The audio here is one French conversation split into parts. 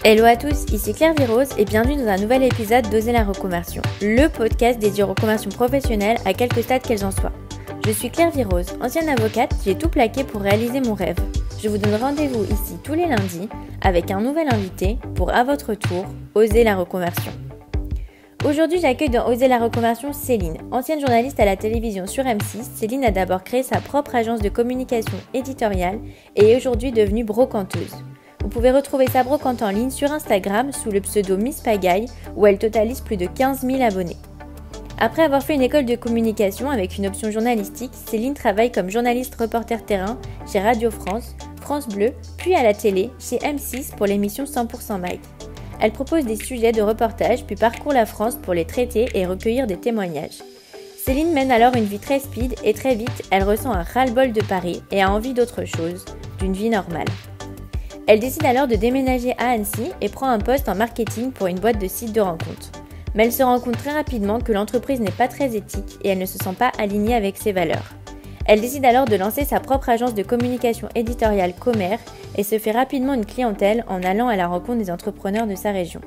Hello à tous, ici Claire Virose et bienvenue dans un nouvel épisode d'Oser la reconversion, le podcast dédié aux reconversions professionnelles à quelque stade qu'elles en soient. Je suis Claire Virose, ancienne avocate, j'ai tout plaqué pour réaliser mon rêve. Je vous donne rendez-vous ici tous les lundis avec un nouvel invité pour à votre tour oser la reconversion. Aujourd'hui, j'accueille dans Oser la reconversion Céline. Ancienne journaliste à la télévision sur M6, Céline a d'abord créé sa propre agence de communication éditoriale et est aujourd'hui devenue brocanteuse. Vous pouvez retrouver sa brocante en ligne sur Instagram sous le pseudo Miss Pagaille où elle totalise plus de 15 000 abonnés. Après avoir fait une école de communication avec une option journalistique, Céline travaille comme journaliste reporter terrain chez Radio France, France Bleu, puis à la télé chez M6 pour l'émission 100% Mag. Elle propose des sujets de reportage puis parcourt la France pour les traiter et recueillir des témoignages. Céline mène alors une vie très speed et très vite, elle ressent un ras-le-bol de Paris et a envie d'autre chose, d'une vie normale. Elle décide alors de déménager à Annecy et prend un poste en marketing pour une boîte de sites de rencontres. Mais elle se rend compte très rapidement que l'entreprise n'est pas très éthique et elle ne se sent pas alignée avec ses valeurs. Elle décide alors de lancer sa propre agence de communication éditoriale Comer et se fait rapidement une clientèle en allant à la rencontre des entrepreneurs de sa région.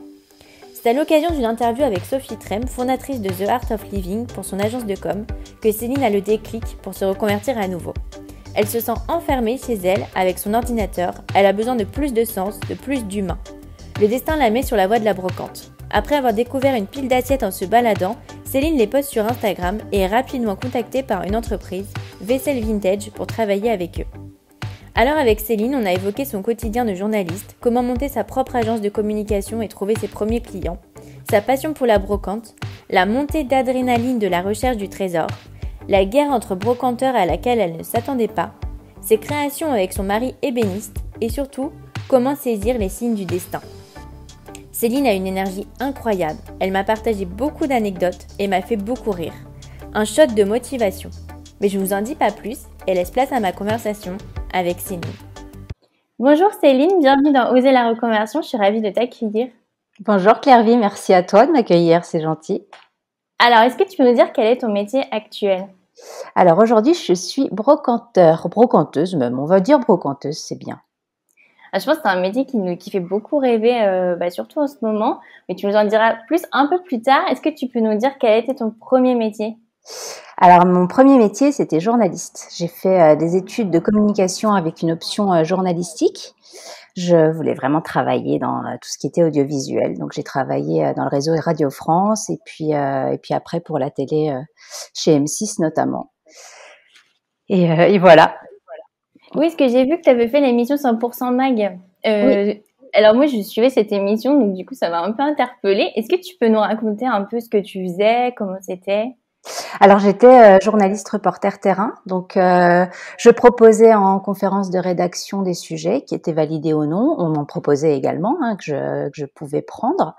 C'est à l'occasion d'une interview avec Sophie Trem, fondatrice de The Art of Living pour son agence de com, que Céline a le déclic pour se reconvertir à nouveau. Elle se sent enfermée chez elle avec son ordinateur, elle a besoin de plus de sens, de plus d'humain. Le destin la met sur la voie de la brocante. Après avoir découvert une pile d'assiettes en se baladant, Céline les poste sur Instagram et est rapidement contactée par une entreprise, Vaisselle Vintage, pour travailler avec eux. Alors avec Céline, on a évoqué son quotidien de journaliste, comment monter sa propre agence de communication et trouver ses premiers clients, sa passion pour la brocante, la montée d'adrénaline de la recherche du trésor, la guerre entre brocanteurs à laquelle elle ne s'attendait pas, ses créations avec son mari ébéniste et surtout, comment saisir les signes du destin. Céline a une énergie incroyable, elle m'a partagé beaucoup d'anecdotes et m'a fait beaucoup rire. Un shot de motivation. Mais je vous en dis pas plus et laisse place à ma conversation avec Céline. Bonjour Céline, bienvenue dans Oser la reconversion, je suis ravie de t'accueillir. Bonjour Claire-Vie, merci à toi de m'accueillir, c'est gentil. Alors, est-ce que tu peux nous dire quel est ton métier actuel ? Alors aujourd'hui, je suis brocanteuse même, on va dire brocanteuse, c'est bien. Je pense que c'est un métier qui fait beaucoup rêver, surtout en ce moment, mais tu nous en diras plus un peu plus tard. Est-ce que tu peux nous dire quel était ton premier métier ? Alors mon premier métier, c'était journaliste. J'ai fait des études de communication avec une option journalistique. Je voulais vraiment travailler dans tout ce qui était audiovisuel. Donc j'ai travaillé dans le réseau Radio France et puis après pour la télé chez M6 notamment. Et voilà. Oui, parce que j'ai vu que tu avais fait l'émission 100% Mag. Oui. Alors moi, je suivais cette émission, donc du coup, ça m'a un peu interpellée. Est-ce que tu peux nous raconter un peu ce que tu faisais, comment c'était ? Alors j'étais journaliste reporter terrain, donc je proposais en conférence de rédaction des sujets qui étaient validés ou non. On m'en proposait également que je pouvais prendre.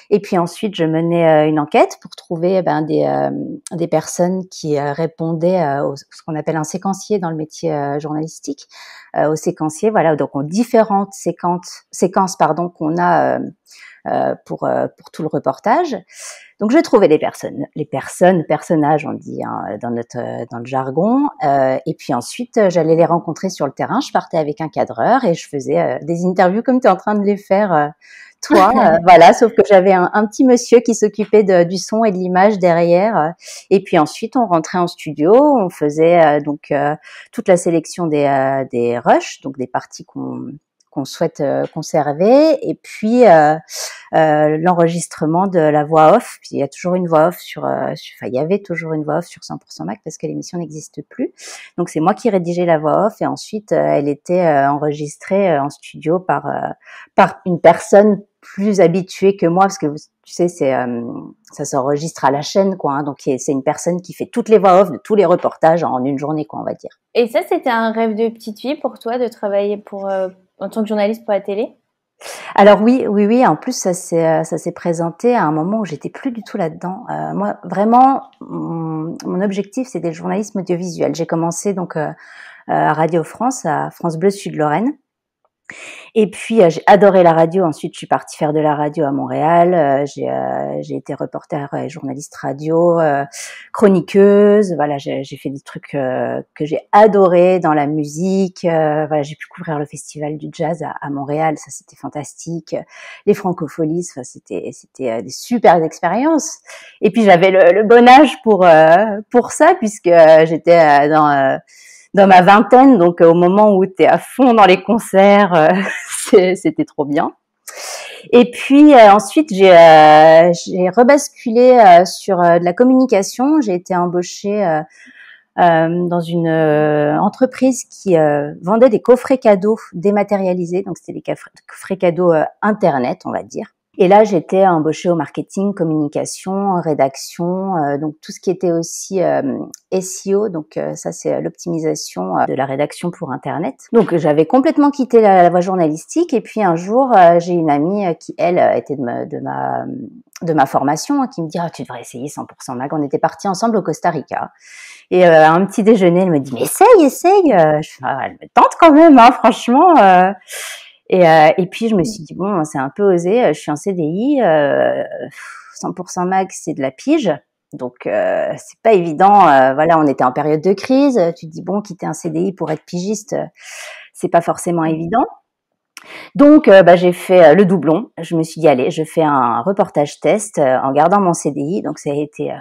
Et puis ensuite je menais une enquête pour trouver des personnes qui répondaient au ce qu'on appelle un séquencier dans le métier journalistique. Au séquencier, voilà, donc aux différentes séquences qu'on a pour tout le reportage. Donc je trouvais les personnages, on dit dans le jargon, et puis ensuite j'allais les rencontrer sur le terrain. Je partais avec un cadreur et je faisais des interviews comme tu es en train de les faire toi, voilà. Sauf que j'avais un petit monsieur qui s'occupait du son et de l'image derrière. Et puis ensuite on rentrait en studio, on faisait toute la sélection des rushs, donc des parties qu'on souhaite conserver, et puis l'enregistrement de la voix off. Puis il y a toujours une voix off il y avait toujours une voix off sur 100% Mac parce que l'émission n'existe plus. Donc c'est moi qui rédigeais la voix off et ensuite elle était enregistrée en studio par une personne plus habituée que moi parce que tu sais ça s'enregistre à la chaîne quoi. Donc c'est une personne qui fait toutes les voix off de tous les reportages en une journée quoi on va dire. Et ça c'était un rêve de petite fille pour toi de travailler en tant que journaliste pour la télé ? Alors oui. En plus, ça s'est présenté à un moment où j'étais plus du tout là-dedans. Moi, vraiment, mon objectif, c'était le journalisme audiovisuel. J'ai commencé donc à Radio France, à France Bleu Sud-Lorraine. Et puis j'ai adoré la radio. Ensuite, je suis partie faire de la radio à Montréal. J'ai été reporter et journaliste radio, chroniqueuse. Voilà, j'ai fait des trucs que j'ai adoré dans la musique. Voilà, j'ai pu couvrir le festival du jazz à Montréal. Ça, c'était fantastique. Les francopholies, enfin, c'était des super expériences. Et puis j'avais le bon âge pour ça, puisque j'étais dans ma vingtaine, donc au moment où tu es à fond dans les concerts, c'était trop bien. Et puis ensuite, j'ai rebasculé sur de la communication. J'ai été embauchée dans une entreprise qui vendait des coffrets cadeaux dématérialisés. Donc, c'était des coffrets cadeaux Internet, on va dire. Et là, j'étais embauchée au marketing, communication, rédaction, donc tout ce qui était aussi SEO, donc ça c'est l'optimisation de la rédaction pour Internet. Donc j'avais complètement quitté la voie journalistique et puis un jour, j'ai une amie qui, elle, était de ma formation, qui me dit « Ah, tu devrais essayer 100% Mag ». On était partis ensemble au Costa Rica. Et un petit déjeuner, elle me dit « Mais essaye !» Elle me tente quand même, hein, franchement. Et puis, je me suis dit, bon, c'est un peu osé, je suis en CDI, 100% Mag, c'est de la pige. Donc, c'est pas évident. Voilà, on était en période de crise. Tu te dis, bon, quitter un CDI pour être pigiste, c'est pas forcément évident. Donc, j'ai fait le doublon. Je me suis dit, allez, je fais un reportage test en gardant mon CDI. Donc, ça a été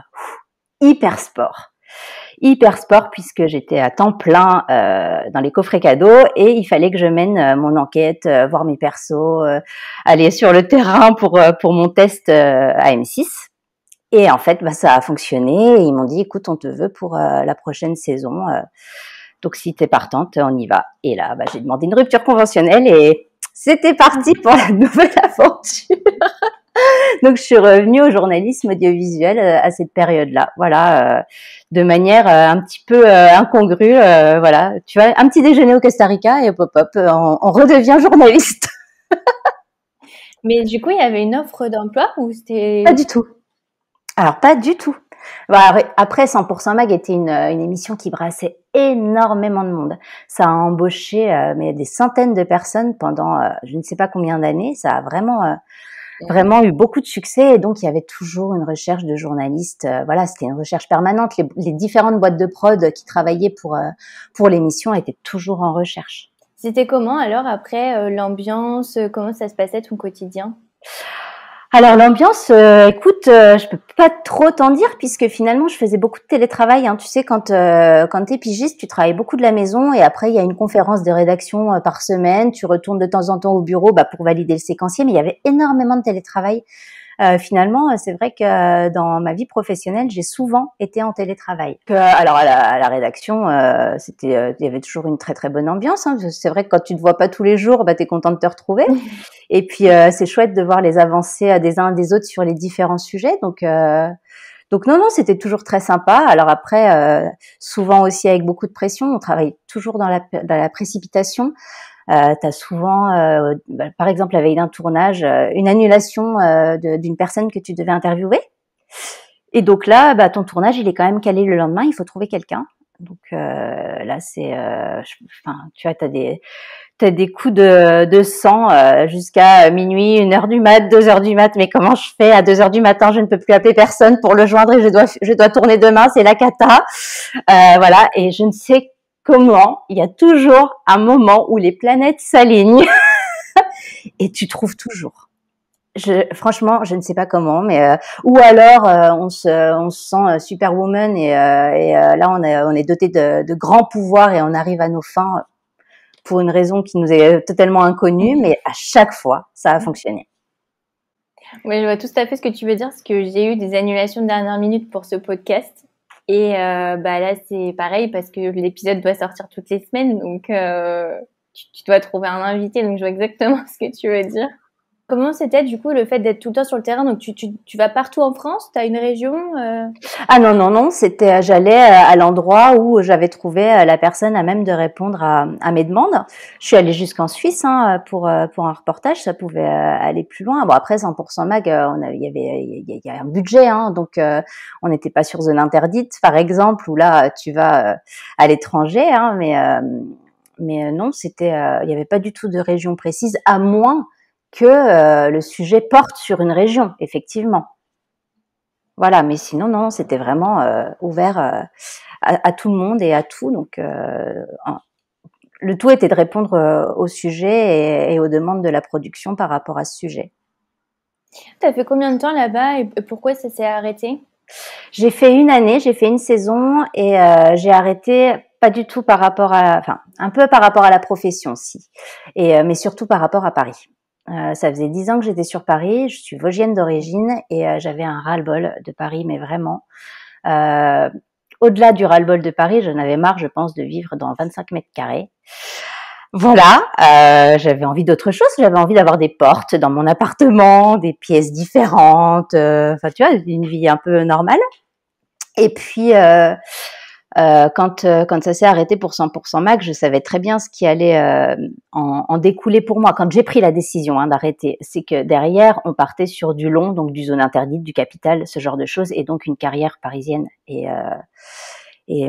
hyper sport puisque j'étais à temps plein dans les coffrets cadeaux et il fallait que je mène mon enquête, voir mes persos, aller sur le terrain pour mon test à M6. Et en fait, ça a fonctionné. Et ils m'ont dit, écoute, on te veut pour la prochaine saison. Donc, si t'es partante, on y va. Et là, j'ai demandé une rupture conventionnelle et c'était parti pour la nouvelle aventure. Donc, je suis revenue au journalisme audiovisuel à cette période-là. Voilà, de manière un petit peu incongrue. Voilà, tu vois, un petit déjeuner au Costa Rica et hop, on redevient journaliste. Mais du coup, il y avait une offre d'emploi ou c'était... Pas du tout. Alors, pas du tout. Voilà, après, 100% Mag était une émission qui brassait énormément de monde. Ça a embauché mais des centaines de personnes pendant je ne sais pas combien d'années. Ça a vraiment eu beaucoup de succès et donc il y avait toujours une recherche de journalistes. Voilà, c'était une recherche permanente. Les différentes boîtes de prod qui travaillaient pour l'émission étaient toujours en recherche. C'était comment alors après l'ambiance, comment ça se passait ton quotidien? Alors l'ambiance, écoute, je peux pas trop t'en dire puisque finalement je faisais beaucoup de télétravail. Hein. Tu sais, quand t'es pigiste, tu travailles beaucoup de la maison et après il y a une conférence de rédaction par semaine. Tu retournes de temps en temps au bureau pour valider le séquencier, mais il y avait énormément de télétravail. Finalement, c'est vrai que dans ma vie professionnelle, j'ai souvent été en télétravail. Alors à la rédaction, il y avait toujours une très très bonne ambiance. Hein. C'est vrai que quand tu te vois pas tous les jours, t'es content de te retrouver. Et puis c'est chouette de voir les avancées des uns des autres sur les différents sujets. Donc non, c'était toujours très sympa. Alors après, souvent aussi avec beaucoup de pression. On travaille toujours dans la précipitation. T'as souvent, par exemple, la veille d'un tournage, une annulation d'une personne que tu devais interviewer. Et donc là, ton tournage, il est quand même calé le lendemain. Il faut trouver quelqu'un. Donc là, c'est, tu vois, t'as des coups de sang jusqu'à minuit, 1h du mat, 2h du mat. Mais comment je fais à 2h du matin? Je ne peux plus appeler personne pour le joindre et je dois tourner demain. C'est la cata. Voilà. Et je ne sais comment, il y a toujours un moment où les planètes s'alignent et tu trouves toujours. Franchement, je ne sais pas comment, mais ou alors on se sent superwoman et là on est doté de grands pouvoirs et on arrive à nos fins pour une raison qui nous est totalement inconnue, mais à chaque fois ça a fonctionné. Oui, je vois tout à fait ce que tu veux dire, parce que j'ai eu des annulations de dernière minute pour ce podcast. Et là, c'est pareil parce que l'épisode doit sortir toutes les semaines, donc tu dois trouver un invité, donc je vois exactement ce que tu veux dire. Comment c'était du coup le fait d'être tout le temps sur le terrain? Donc tu vas partout en France? T'as une région Ah non, c'était j'allais à l'endroit où j'avais trouvé la personne à même de répondre à mes demandes. Je suis allée jusqu'en Suisse pour un reportage, ça pouvait aller plus loin. Bon après 100% Mag, il y a un budget, donc on n'était pas sur zone interdite par exemple où là tu vas à l'étranger, Mais non, il n'y avait pas du tout de région précise, à moins que le sujet porte sur une région, effectivement. Voilà, mais sinon, non, c'était vraiment ouvert à tout le monde et à tout. Donc, le tout était de répondre au sujet et aux demandes de la production par rapport à ce sujet. T'as fait combien de temps là-bas et pourquoi ça s'est arrêté? J'ai fait une année, j'ai fait une saison et j'ai arrêté pas du tout par rapport enfin un peu par rapport à la profession aussi, mais surtout par rapport à Paris. Ça faisait 10 ans que j'étais sur Paris, je suis vosgienne d'origine et j'avais un ras-le-bol de Paris, mais vraiment. Au-delà du ras-le-bol de Paris, j'en avais marre, je pense, de vivre dans 25 mètres carrés. Voilà, j'avais envie d'autre chose, j'avais envie d'avoir des portes dans mon appartement, des pièces différentes, enfin tu vois, une vie un peu normale. Et puis quand ça s'est arrêté pour 100% Mac, je savais très bien ce qui allait en découler pour moi. Quand j'ai pris la décision d'arrêter, c'est que derrière, on partait sur du long, donc du zone interdite, du capital, ce genre de choses, et donc une carrière parisienne. Et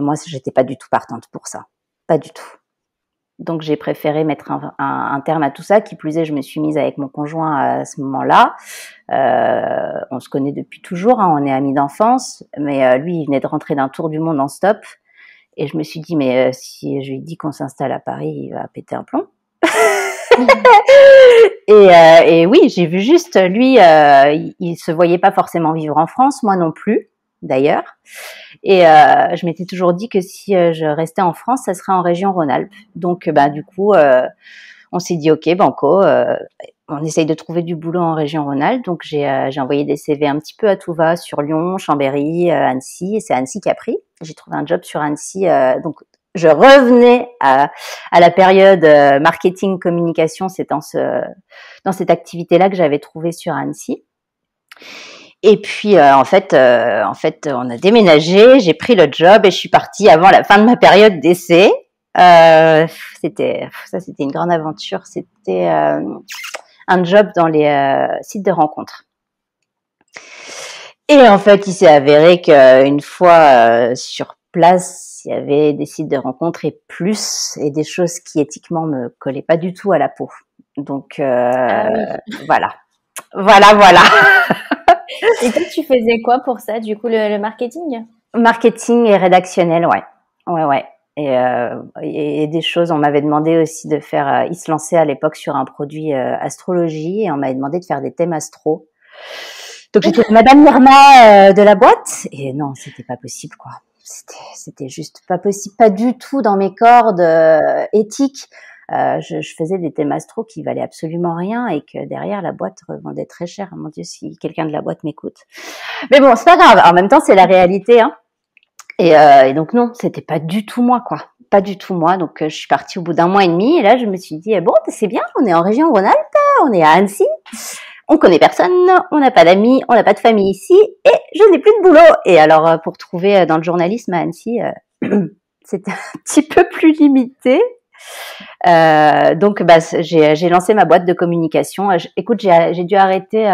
moi, j'étais pas du tout partante pour ça, pas du tout. Donc j'ai préféré mettre un terme à tout ça. Qui plus est, je me suis mise avec mon conjoint à ce moment-là. On se connaît depuis toujours, hein, on est amis d'enfance, mais lui, il venait de rentrer d'un tour du monde en stop. Et je me suis dit, mais si je lui dis qu'on s'installe à Paris, il va péter un plomb. Et oui, j'ai vu juste, lui, il se voyait pas forcément vivre en France, moi non plus, d'ailleurs. Et je m'étais toujours dit que si je restais en France, ça serait en région Rhône-Alpes. Donc, du coup, on s'est dit, ok, banco, on essaye de trouver du boulot en région Rhône-Alpes. Donc, j'ai envoyé des CV un petit peu à tout va sur Lyon, Chambéry, Annecy. Et c'est Annecy qui a pris. J'ai trouvé un job sur Annecy. Donc, je revenais à la période marketing, communication. C'est dans cette activité-là que j'avais trouvé sur Annecy. Et puis en fait, on a déménagé, j'ai pris le job et je suis partie avant la fin de ma période d'essai. C'était une grande aventure. C'était un job dans les sites de rencontres. Et en fait, il s'est avéré qu'une fois sur place, il y avait des sites de rencontres et des choses qui éthiquement me collaient pas du tout à la peau. Donc oui. Voilà. Et toi, tu faisais quoi pour ça, du coup, le marketing? Marketing et rédactionnel, ouais. Et des choses, on m'avait demandé aussi de faire, il se lançait à l'époque sur un produit astrologie et on m'avait demandé de faire des thèmes astro. Donc j'étais Madame Irma de la boîte et non, c'était pas possible quoi. C'était juste pas possible, pas du tout dans mes cordes éthiques. Je faisais des thèmes astro qui valaient absolument rien et que derrière la boîte revendait très cher. Mon Dieu, si quelqu'un de la boîte m'écoute. Mais bon, c'est pas grave. En même temps, c'est la réalité, hein. Et donc non, c'était pas du tout moi, quoi. Pas du tout moi. Donc je suis partie au bout d'un mois et demi et là, je me suis dit bon, c'est bien. On est en région Rhône-Alpes, on est à Annecy. On connaît personne, on n'a pas d'amis, on n'a pas de famille ici et je n'ai plus de boulot. Et alors, pour trouver dans le journalisme à Annecy, c'était un petit peu plus limité. Donc, j'ai lancé ma boîte de communication. Écoute, j'ai dû arrêter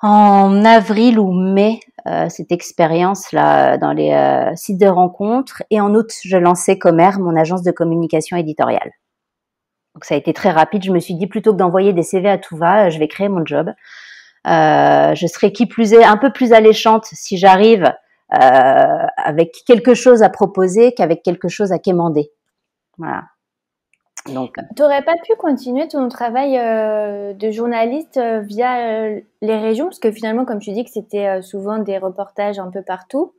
en avril ou mai cette expérience-là dans les sites de rencontres. Et en août, je lançais Commer, mon agence de communication éditoriale. Donc, ça a été très rapide. Je me suis dit, plutôt que d'envoyer des CV à tout va, je vais créer mon job. Je serai qui plus est un peu plus alléchante si j'arrive avec quelque chose à proposer qu'avec quelque chose à quémander. Voilà. Donc, t'aurais pas pu continuer ton travail de journaliste via les régions, parce que finalement, comme tu dis que c'était souvent des reportages un peu partout,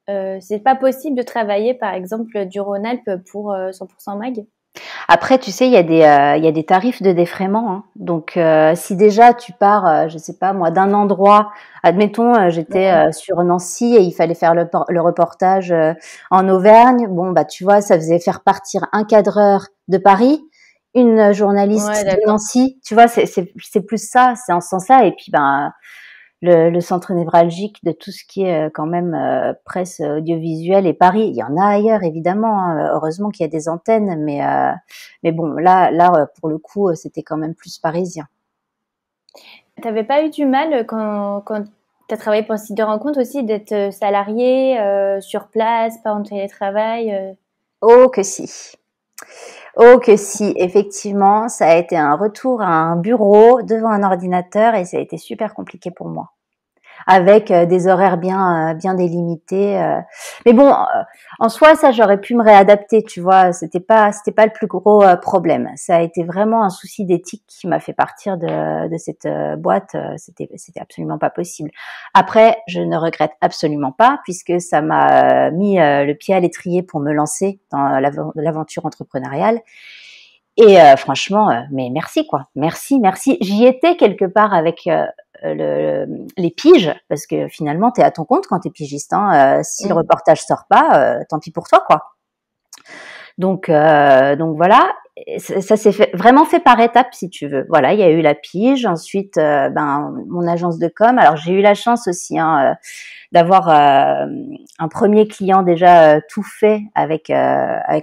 c'est pas possible de travailler, par exemple, du Rhône-Alpes pour 100% Mag? Après, tu sais, il y a des tarifs de défraiement. Hein. Donc, si déjà tu pars, je sais pas moi, d'un endroit, admettons, j'étais sur Nancy et il fallait faire le reportage en Auvergne. Bon, tu vois, ça faisait faire partir un cadreur de Paris, une journaliste de Nancy. Tu vois, c'est plus ça, c'est en ce sens-là. Et puis, le centre névralgique de tout ce qui est quand même presse audiovisuelle et Paris. Il y en a ailleurs, évidemment. Hein. Heureusement qu'il y a des antennes, mais bon, là, pour le coup, c'était quand même plus parisien. T'avais pas eu du mal quand t'as travaillé pour un site de rencontre aussi d'être salarié sur place, pas en télétravail Oh que si. Oh que si, effectivement, ça a été un retour à un bureau devant un ordinateur et ça a été super compliqué pour moi. Avec des horaires bien délimités. Mais bon, en soi, ça j'aurais pu me réadapter, tu vois. C'était pas le plus gros problème. Ça a été vraiment un souci d'éthique qui m'a fait partir de cette boîte. C'était absolument pas possible. Après, je ne regrette absolument pas puisque ça m'a mis le pied à l'étrier pour me lancer dans l'aventure entrepreneuriale. Et franchement, mais merci quoi, merci. J'y étais quelque part avec les piges, parce que finalement, t'es à ton compte quand t'es pigiste. Hein. Si le reportage sort pas, tant pis pour toi quoi. Donc voilà, ça s'est vraiment fait par étapes si tu veux. Voilà, il y a eu la pige, ensuite mon agence de com. Alors j'ai eu la chance aussi d'avoir un premier client déjà tout fait avec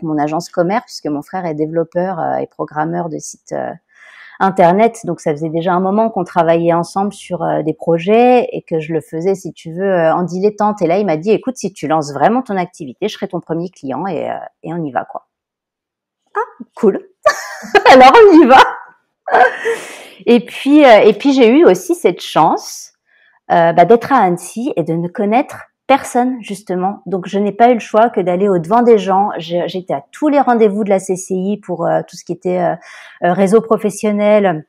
mon agence commerce, puisque mon frère est développeur et programmeur de sites Internet, donc ça faisait déjà un moment qu'on travaillait ensemble sur des projets et que je le faisais, si tu veux, en dilettante. Et là, il m'a dit, écoute, si tu lances vraiment ton activité, je serai ton premier client et on y va, quoi. Ah, cool. Alors, on y va. Et puis j'ai eu aussi cette chance d'être à Annecy et de ne connaître personne, justement. Donc, je n'ai pas eu le choix que d'aller au-devant des gens. J'étais à tous les rendez-vous de la CCI pour tout ce qui était réseau professionnel,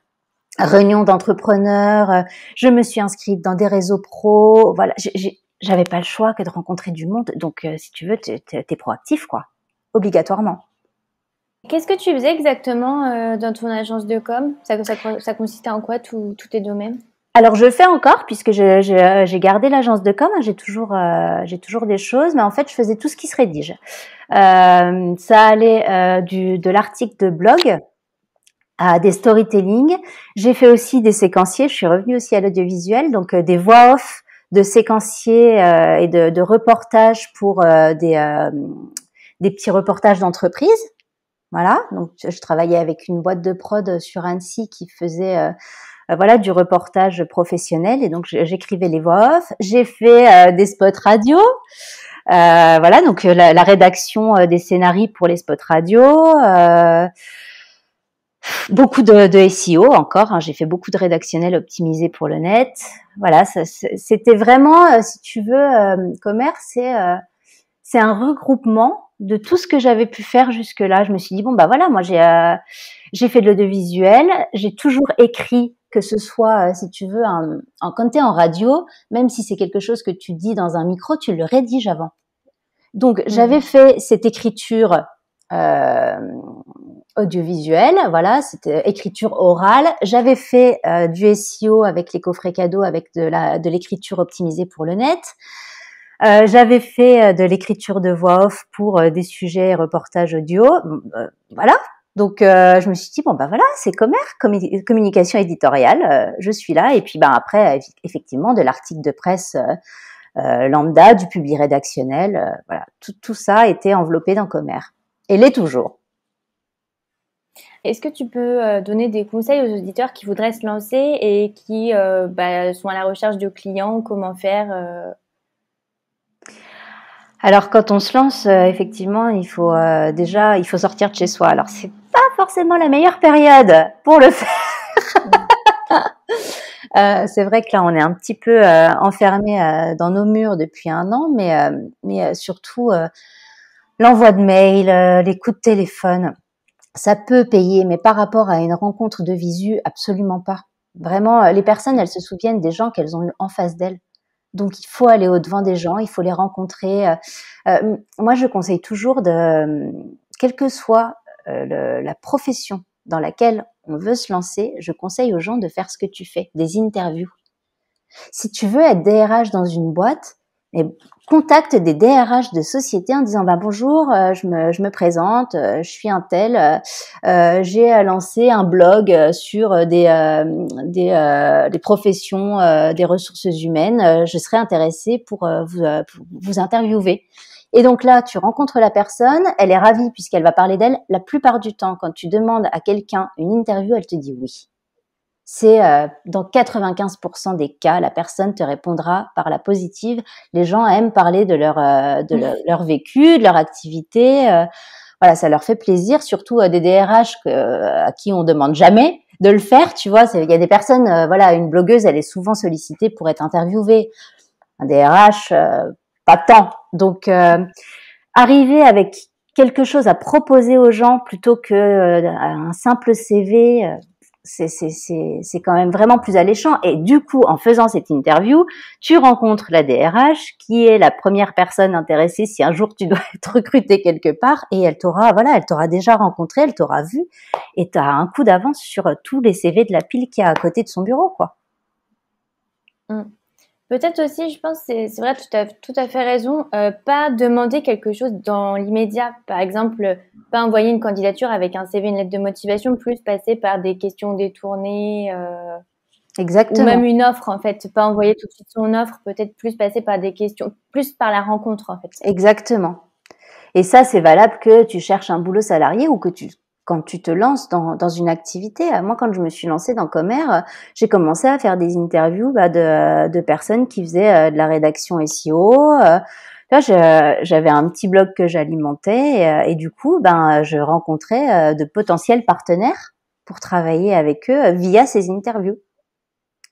réunion d'entrepreneurs. Je me suis inscrite dans des réseaux pro. Voilà, j'avais pas le choix que de rencontrer du monde. Donc, si tu veux, t'es proactif, quoi. Obligatoirement. Qu'est-ce que tu faisais exactement dans ton agence de com? Ça consistait en quoi tous tes domaines? Alors je le fais encore puisque j'ai gardé l'agence de com. J'ai toujours des choses, mais en fait je faisais tout ce qui se rédige. Ça allait de l'article de blog à des storytelling. J'ai fait aussi des séquenciers. Je suis revenue aussi à l'audiovisuel, donc des voix off de séquenciers et de reportages pour des petits reportages d'entreprise. Voilà. Donc je travaillais avec une boîte de prod sur Annecy qui faisait voilà, du reportage professionnel, et donc j'écrivais les voix off. J'ai fait des spots radio, voilà, donc la rédaction des scénarios pour les spots radio, beaucoup de SEO encore, hein, j'ai fait beaucoup de rédactionnel optimisé pour le net. Voilà, c'était vraiment, si tu veux, commerce, c'est un regroupement de tout ce que j'avais pu faire jusque-là. Je me suis dit, bon, bah voilà, moi j'ai fait de l'audiovisuel, j'ai toujours écrit, que ce soit, si tu veux, quand tu es en radio, même si c'est quelque chose que tu dis dans un micro, tu le rédiges avant. Donc, j'avais fait cette écriture audiovisuelle, voilà, c'était écriture orale. J'avais fait du SEO avec les coffrets cadeaux, avec de l'écriture optimisée pour le net. J'avais fait de l'écriture de voix off pour des sujets et reportages audio. Voilà. Donc, je me suis dit, bon, bah voilà, c'est communication éditoriale, je suis là. Et puis, après, effectivement, de l'article de presse lambda, du publi rédactionnel, voilà. Tout ça était enveloppé dans commerce. Et l'est toujours. Est-ce que tu peux donner des conseils aux auditeurs qui voudraient se lancer et qui sont à la recherche de clients, comment faire Alors, quand on se lance, effectivement, il faut sortir de chez soi. Alors, c'est pas forcément la meilleure période pour le faire. C'est vrai que là, on est un petit peu enfermé dans nos murs depuis 1 an, mais surtout l'envoi de mails, les coups de téléphone, ça peut payer, mais par rapport à une rencontre de visu, absolument pas. Vraiment, les personnes, elles se souviennent des gens qu'elles ont eu en face d'elles. Donc, il faut aller au-devant des gens, il faut les rencontrer. Moi, je conseille toujours quelle que soit la profession dans laquelle on veut se lancer, je conseille aux gens de faire ce que tu fais, des interviews. Si tu veux être DRH dans une boîte, contacte des DRH de société en disant bonjour, je me présente, je suis un tel, j'ai lancé un blog sur des professions des ressources humaines, je serais intéressée pour vous interviewer. Et donc là, tu rencontres la personne, elle est ravie puisqu'elle va parler d'elle. La plupart du temps, quand tu demandes à quelqu'un une interview, elle te dit oui. C'est dans 95% des cas, la personne te répondra par la positive. Les gens aiment parler de leur vécu, de leur activité. voilà, ça leur fait plaisir, surtout des DRH à qui on demande jamais de le faire, tu vois. Il y a des personnes, voilà, une blogueuse, elle est souvent sollicitée pour être interviewée. Un DRH, pas tant. Donc, arriver avec quelque chose à proposer aux gens plutôt que un simple CV, c'est quand même vraiment plus alléchant. Et du coup, en faisant cette interview, tu rencontres la DRH qui est la première personne intéressée si un jour tu dois être recruté quelque part, et elle t'aura déjà rencontré, elle t'aura vu, et tu as un coup d'avance sur tous les CV de la pile qui est à côté de son bureau, quoi. Peut-être aussi, je pense, c'est vrai, tu as tout à fait raison, pas demander quelque chose dans l'immédiat. Par exemple, pas envoyer une candidature avec un CV, une lettre de motivation, plus passer par des questions détournées, Exactement. ou même une offre, en fait. Pas envoyer tout de suite son offre, peut-être plus passer par des questions, plus par la rencontre, en fait. Exactement. Et ça, c'est valable que tu cherches un boulot salarié ou que quand tu te lances dans une activité. Moi, quand je me suis lancée dans Comer, j'ai commencé à faire des interviews de personnes qui faisaient de la rédaction SEO. Là, j'avais un petit blog que j'alimentais, et du coup, je rencontrais de potentiels partenaires pour travailler avec eux via ces interviews.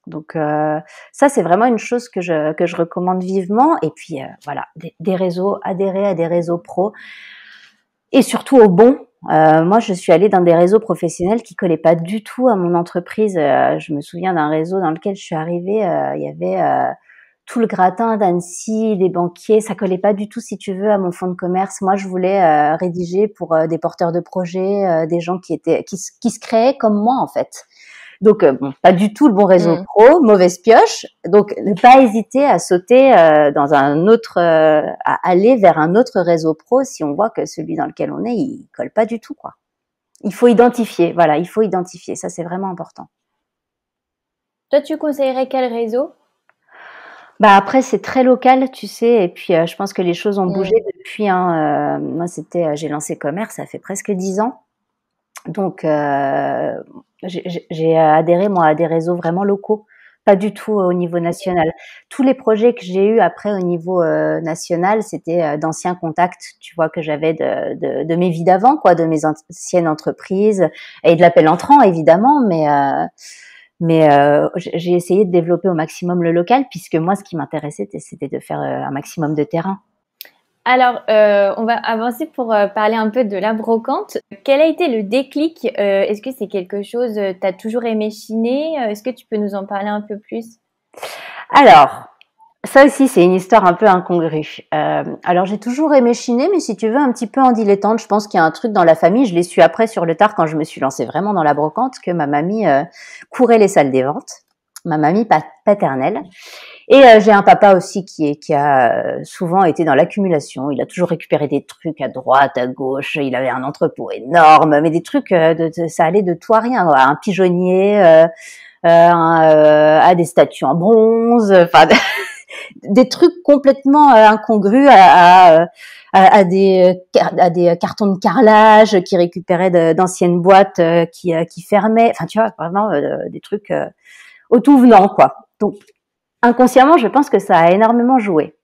Donc ça, c'est vraiment une chose que je recommande vivement. Et puis voilà, des réseaux, adhérer à des réseaux pro, et surtout au bon. Moi, je suis allée dans des réseaux professionnels qui collaient pas du tout à mon entreprise. Je me souviens d'un réseau dans lequel je suis arrivée, il y avait tout le gratin d'Annecy, des banquiers, ça collait pas du tout, si tu veux, à mon fonds de commerce. Moi, je voulais rédiger pour des porteurs de projets, des gens qui se créaient comme moi, en fait. Donc, pas du tout le bon réseau pro, mauvaise pioche. Donc, ne pas hésiter à sauter dans un autre, à aller vers un autre réseau pro si on voit que celui dans lequel on est, il colle pas du tout, quoi. Il faut identifier, voilà, il faut identifier. Ça, c'est vraiment important. Toi, tu conseillerais quel réseau ? Après, c'est très local, tu sais, et puis je pense que les choses ont bougé depuis. Moi, j'ai lancé Commerce, ça fait presque 10 ans. Donc, j'ai adhéré, moi, à des réseaux vraiment locaux, pas du tout au niveau national. Tous les projets que j'ai eus après au niveau national, c'était d'anciens contacts, tu vois, que j'avais de mes vies d'avant, quoi, de mes anciennes entreprises, et de l'appel entrant, évidemment, mais j'ai essayé de développer au maximum le local, puisque moi, ce qui m'intéressait, c'était de faire un maximum de terrain. Alors, on va avancer pour parler un peu de la brocante. Quel a été le déclic ? Est-ce que c'est quelque chose, tu as toujours aimé chiner ? Est-ce que tu peux nous en parler un peu plus ? Alors, ça aussi, c'est une histoire un peu incongrue. Alors, j'ai toujours aimé chiner, mais si tu veux, un petit peu en dilettante. Je pense qu'il y a un truc dans la famille. Je l'ai su après sur le tard, quand je me suis lancée vraiment dans la brocante, que ma mamie courait les salles des ventes. Ma mamie paternelle. Et j'ai un papa aussi qui a souvent été dans l'accumulation. Il a toujours récupéré des trucs à droite, à gauche. Il avait un entrepôt énorme, mais des trucs, ça allait de tout à rien. Un pigeonnier, à des statues en bronze, enfin des trucs complètement incongrus à des cartons de carrelage qui récupéraient d'anciennes boîtes qui fermaient. Enfin, tu vois, vraiment des trucs au tout venant, quoi. Donc, inconsciemment, je pense que ça a énormément joué.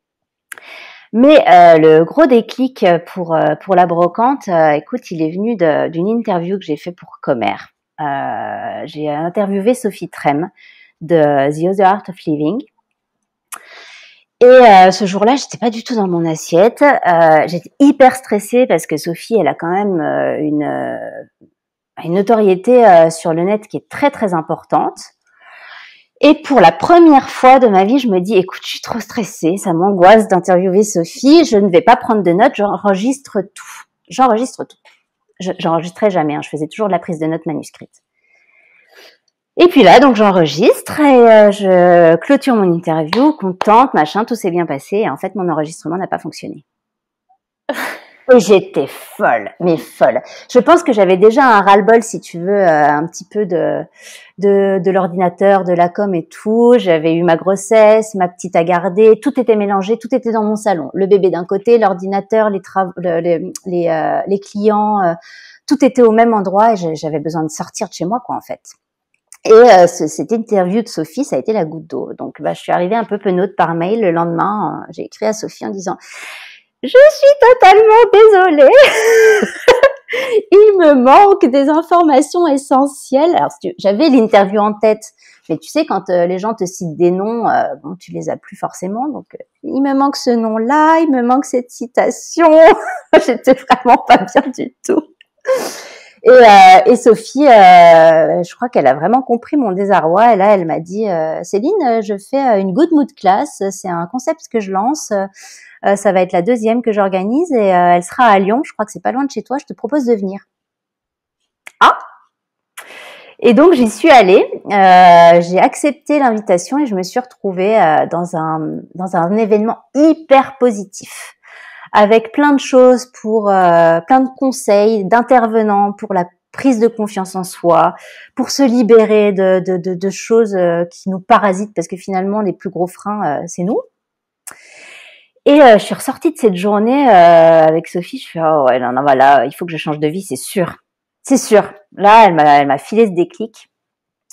Mais le gros déclic pour la brocante, écoute, il est venu d'une interview que j'ai fait pour Comer. J'ai interviewé Sophie Trem de The Other Art of Living. Et ce jour-là, j'étais pas du tout dans mon assiette. J'étais hyper stressée parce que Sophie, elle a quand même une notoriété sur le net qui est très très importante. Et pour la première fois de ma vie, je me dis, écoute, je suis trop stressée, ça m'angoisse d'interviewer Sophie, je ne vais pas prendre de notes, j'enregistre tout. J'enregistrais jamais, je faisais toujours de la prise de notes manuscrite. Et puis là, donc j'enregistre et je clôture mon interview, contente, machin, tout s'est bien passé. Et en fait, mon enregistrement n'a pas fonctionné. Et j'étais folle, mais folle. Je pense que j'avais déjà un ras-le-bol, si tu veux, un petit peu de l'ordinateur, de la com et tout. J'avais eu ma grossesse, ma petite à garder, tout était mélangé, tout était dans mon salon. Le bébé d'un côté, l'ordinateur, les clients, tout était au même endroit et j'avais besoin de sortir de chez moi, quoi, en fait. Et cette interview de Sophie, ça a été la goutte d'eau. Donc, je suis arrivée un peu penaude par mail le lendemain. J'ai écrit à Sophie en disant: je suis totalement désolée. Il me manque des informations essentielles. Alors, j'avais l'interview en tête, mais tu sais, quand les gens te citent des noms, bon, tu les as plus forcément. Donc, il me manque ce nom-là, il me manque cette citation. J'étais vraiment pas bien du tout. Et Sophie, je crois qu'elle a vraiment compris mon désarroi. Et là, elle m'a dit, Céline, je fais une Good Mood Class. C'est un concept que je lance. Ça va être la 2e que j'organise et elle sera à Lyon. Je crois que c'est pas loin de chez toi. Je te propose de venir. Ah! Et donc, j'y suis allée. J'ai accepté l'invitation et je me suis retrouvée dans un événement hyper positif, avec plein de choses plein de conseils d'intervenants pour la prise de confiance en soi, pour se libérer de choses qui nous parasitent, parce que finalement, les plus gros freins, c'est nous. Et je suis ressortie de cette journée avec Sophie. Je fais oh ouais, non, voilà, il faut que je change de vie, c'est sûr. C'est sûr. Là, elle m'a filé ce déclic.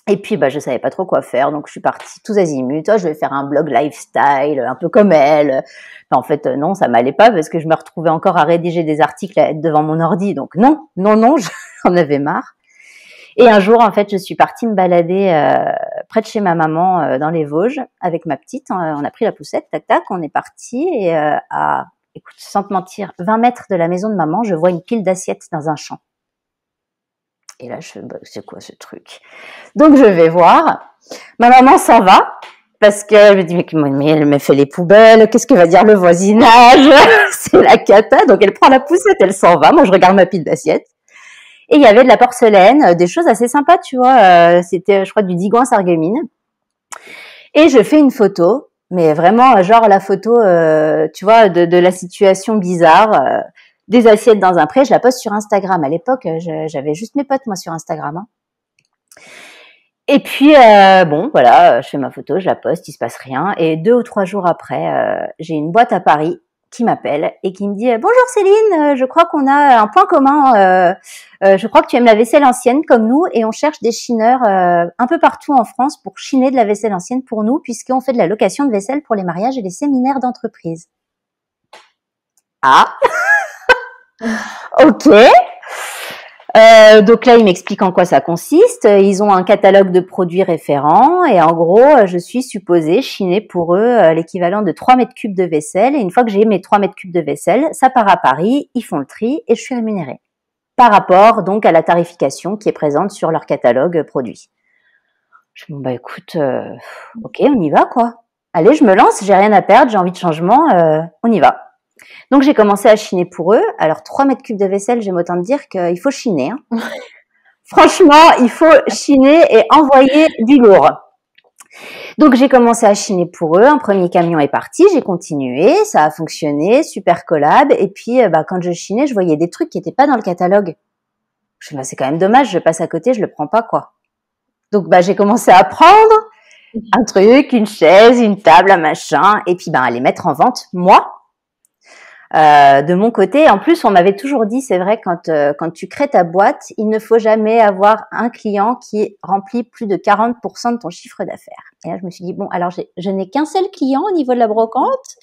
Et puis, je savais pas trop quoi faire. Donc, je suis partie tous azimuts. Oh, je vais faire un blog lifestyle, un peu comme elle. En fait, non, ça m'allait pas parce que je me retrouvais encore à rédiger des articles, à être devant mon ordi. Donc, non, j'en avais marre. Et un jour, en fait, je suis partie me balader près de chez ma maman dans les Vosges avec ma petite. On a pris la poussette, tac, tac, on est parti. Et écoute, sans te mentir, 20 mètres de la maison de maman, je vois une pile d'assiettes dans un champ. Et là, je fais, c'est quoi ce truc? Donc, je vais voir. Ma maman s'en va parce qu'elle me dit, mais elle me fait les poubelles. Qu'est-ce que va dire le voisinage? C'est la cata. Donc, elle prend la poussette, elle s'en va. Moi, je regarde ma pile d'assiettes. Et il y avait de la porcelaine, des choses assez sympas, tu vois. C'était, je crois, du Digoin Sarreguemines. Et je fais une photo, mais vraiment, genre la photo, tu vois, de la situation bizarre. Des assiettes dans un pré, je la poste sur Instagram. À l'époque, j'avais juste mes potes, moi, sur Instagram. Hein. Et puis, bon, voilà, je fais ma photo, je la poste, il se passe rien. Et 2 ou 3 jours après, j'ai une boîte à Paris qui m'appelle et qui me dit « Bonjour Céline, je crois qu'on a un point commun. Je crois que tu aimes la vaisselle ancienne comme nous et on cherche des chineurs un peu partout en France pour chiner de la vaisselle ancienne pour nous puisqu'on fait de la location de vaisselle pour les mariages et les séminaires d'entreprise. » Ah ok. Donc là, ils m'expliquent en quoi ça consiste. Ils ont un catalogue de produits référents et en gros, je suis supposée chiner pour eux l'équivalent de 3 mètres cubes de vaisselle. Et une fois que j'ai mes 3 mètres cubes de vaisselle, ça part à Paris, ils font le tri et je suis rémunérée. Par rapport donc à la tarification qui est présente sur leur catalogue produit. Je dis, bon écoute, ok, on y va quoi. Allez, je me lance, j'ai rien à perdre, j'ai envie de changement, on y va. Donc, j'ai commencé à chiner pour eux. Alors, 3 mètres cubes de vaisselle, j'aime autant te dire qu'il faut chiner. Hein. Franchement, il faut chiner et envoyer du lourd. Donc, j'ai commencé à chiner pour eux. Un premier camion est parti. J'ai continué. Ça a fonctionné. Super collab. Et puis, quand je chinais, je voyais des trucs qui n'étaient pas dans le catalogue. Je me dis, c'est quand même dommage. Je passe à côté, je le prends pas, quoi. Donc, j'ai commencé à prendre un truc, une chaise, une table, un machin. Et puis, à les mettre en vente, moi. De mon côté, en plus, on m'avait toujours dit, c'est vrai, quand tu crées ta boîte, il ne faut jamais avoir un client qui remplit plus de 40% de ton chiffre d'affaires. Et là, je me suis dit, bon, alors je n'ai qu'un seul client au niveau de la brocante.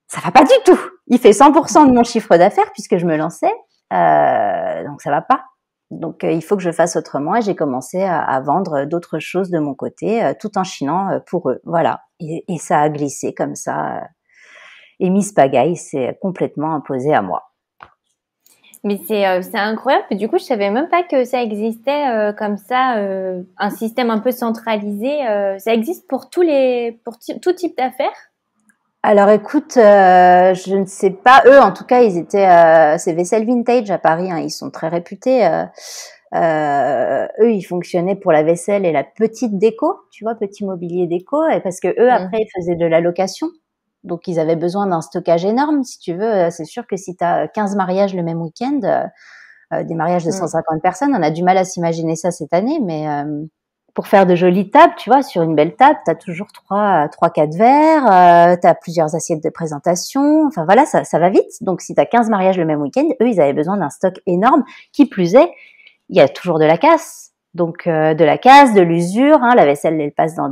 Ça va pas du tout. Il fait 100% de mon chiffre d'affaires puisque je me lançais. Donc, ça va pas. Donc, il faut que je fasse autrement. Et j'ai commencé à vendre d'autres choses de mon côté, tout en chinant pour eux. Voilà. Et ça a glissé comme ça. Et Miss Pagaille s'est complètement imposée à moi. Mais c'est incroyable. Du coup, je savais même pas que ça existait comme ça, un système un peu centralisé. Ça existe pour tout type d'affaires? Alors écoute, je ne sais pas. Eux, en tout cas, ils étaient c'est Vaisselle Vintage à Paris. Hein, ils sont très réputés. Eux, ils fonctionnaient pour la vaisselle et la petite déco, tu vois, petit mobilier déco. Et parce que eux, après, ils faisaient de la location. Donc, ils avaient besoin d'un stockage énorme, si tu veux. C'est sûr que si tu as 15 mariages le même week-end, des mariages de 150 personnes, on a du mal à s'imaginer ça cette année. Mais pour faire de jolies tables, tu vois, sur une belle table, tu as toujours 3-4 verres, tu as plusieurs assiettes de présentation. Enfin, voilà, ça va vite. Donc, si tu as 15 mariages le même week-end, eux, ils avaient besoin d'un stock énorme. Qui plus est, il y a toujours de la casse. Donc, de la casse, de l'usure. Hein, la vaisselle, elle passe dans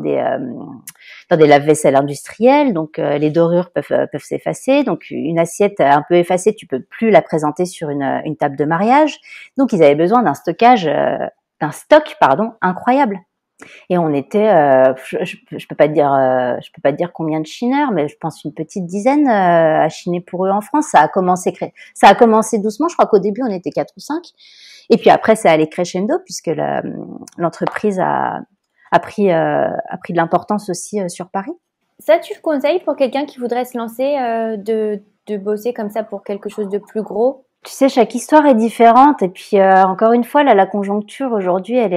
dans des lave-vaisselle industriels, donc les dorures peuvent s'effacer. Donc une assiette un peu effacée, tu peux plus la présenter sur une table de mariage. Donc ils avaient besoin d'un stock incroyable. Et on était, je peux pas te dire, combien de chineurs, mais je pense une petite dizaine à chiner pour eux en France. Ça a commencé doucement. Je crois qu'au début on était 4 ou 5. Et puis après ça allait crescendo puisque l'entreprise a pris de l'importance aussi sur Paris. Ça, tu le conseilles pour quelqu'un qui voudrait se lancer de bosser comme ça pour quelque chose de plus gros? Tu sais, chaque histoire est différente. Et puis, encore une fois, là, la conjoncture aujourd'hui, elle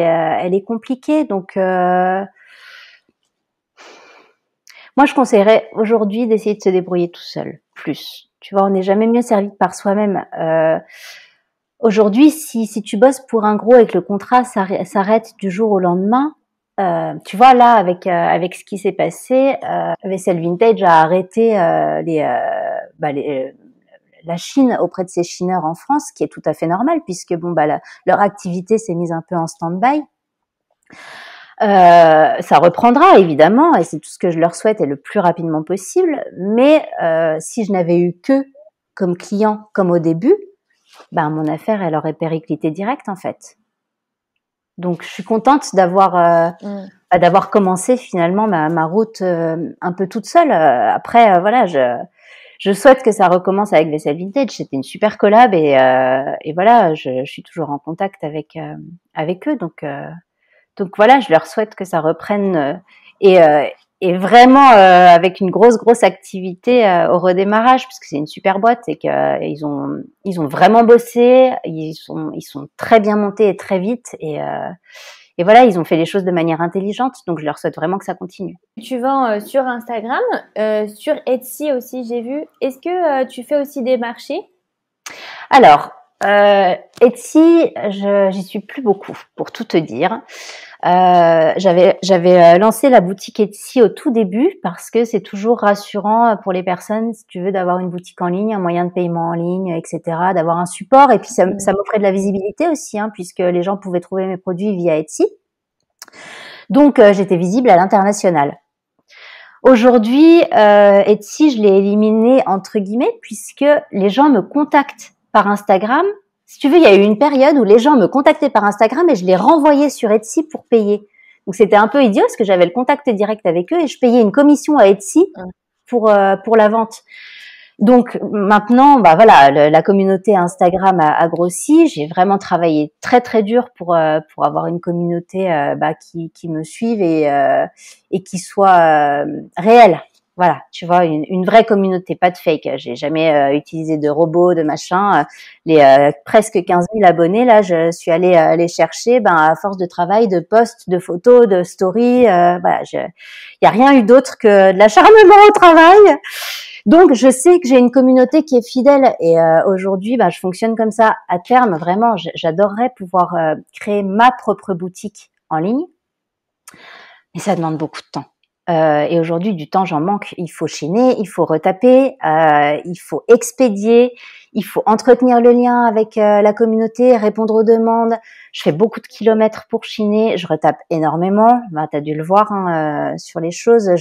est compliquée. Donc, moi, je conseillerais aujourd'hui d'essayer de se débrouiller tout seul, plus. Tu vois, on n'est jamais mieux servi que par soi-même. Aujourd'hui, si tu bosses pour un gros et que le contrat s'arrête du jour au lendemain, tu vois, là, avec ce qui s'est passé, Vaisselle Vintage a arrêté la Chine auprès de ses chineurs en France, ce qui est tout à fait normal puisque leur activité s'est mise un peu en stand-by. Ça reprendra évidemment et c'est tout ce que je leur souhaite et le plus rapidement possible. Mais si je n'avais eu que comme client comme au début, mon affaire elle aurait périclité direct en fait. Donc je suis contente d'avoir commencé finalement ma route un peu toute seule. Après voilà, je souhaite que ça recommence avec Vaisselle Vintage. C'était une super collab et voilà, je suis toujours en contact avec eux. Donc voilà, je leur souhaite que ça reprenne et vraiment avec une grosse activité au redémarrage, puisque c'est une super boîte et qu'ils ont vraiment bossé. Ils sont très bien montés et très vite et voilà, ils ont fait les choses de manière intelligente, donc je leur souhaite vraiment que ça continue. Tu vends sur Instagram, sur Etsy aussi, j'ai vu. Est-ce que tu fais aussi des marchés? Alors, Etsy, j'y suis plus beaucoup, pour tout te dire. J'avais lancé la boutique Etsy au tout début parce que c'est toujours rassurant pour les personnes, si tu veux, d'avoir une boutique en ligne, un moyen de paiement en ligne, etc., d'avoir un support. Et puis ça m'offrait de la visibilité aussi, puisque les gens pouvaient trouver mes produits via Etsy. Donc j'étais visible à l'international. Aujourd'hui, Etsy, je l'ai éliminé entre guillemets puisque les gens me contactent par Instagram. Si tu veux, il y a eu une période où les gens me contactaient par Instagram et je les renvoyais sur Etsy pour payer. Donc c'était un peu idiot parce que j'avais le contact direct avec eux et je payais une commission à Etsy pour la vente. Donc maintenant, voilà, la communauté Instagram a grossi. J'ai vraiment travaillé très dur pour avoir une communauté qui me suive et qui soit réelle. Voilà, tu vois, une vraie communauté, pas de fake. J'ai jamais utilisé de robots, de machin. Les presque 15 000 abonnés, là, je suis allée les chercher à force de travail, de posts, de photos, de stories. Voilà, il y a rien eu d'autre que de l'acharnement au travail. Donc, je sais que j'ai une communauté qui est fidèle et aujourd'hui, je fonctionne comme ça. À terme, vraiment, j'adorerais pouvoir créer ma propre boutique en ligne, mais ça demande beaucoup de temps. Et aujourd'hui, du temps, j'en manque. Il faut chiner, il faut retaper, il faut expédier, il faut entretenir le lien avec la communauté, répondre aux demandes. Je fais beaucoup de kilomètres pour chiner, je retape énormément. Tu as dû le voir sur les choses.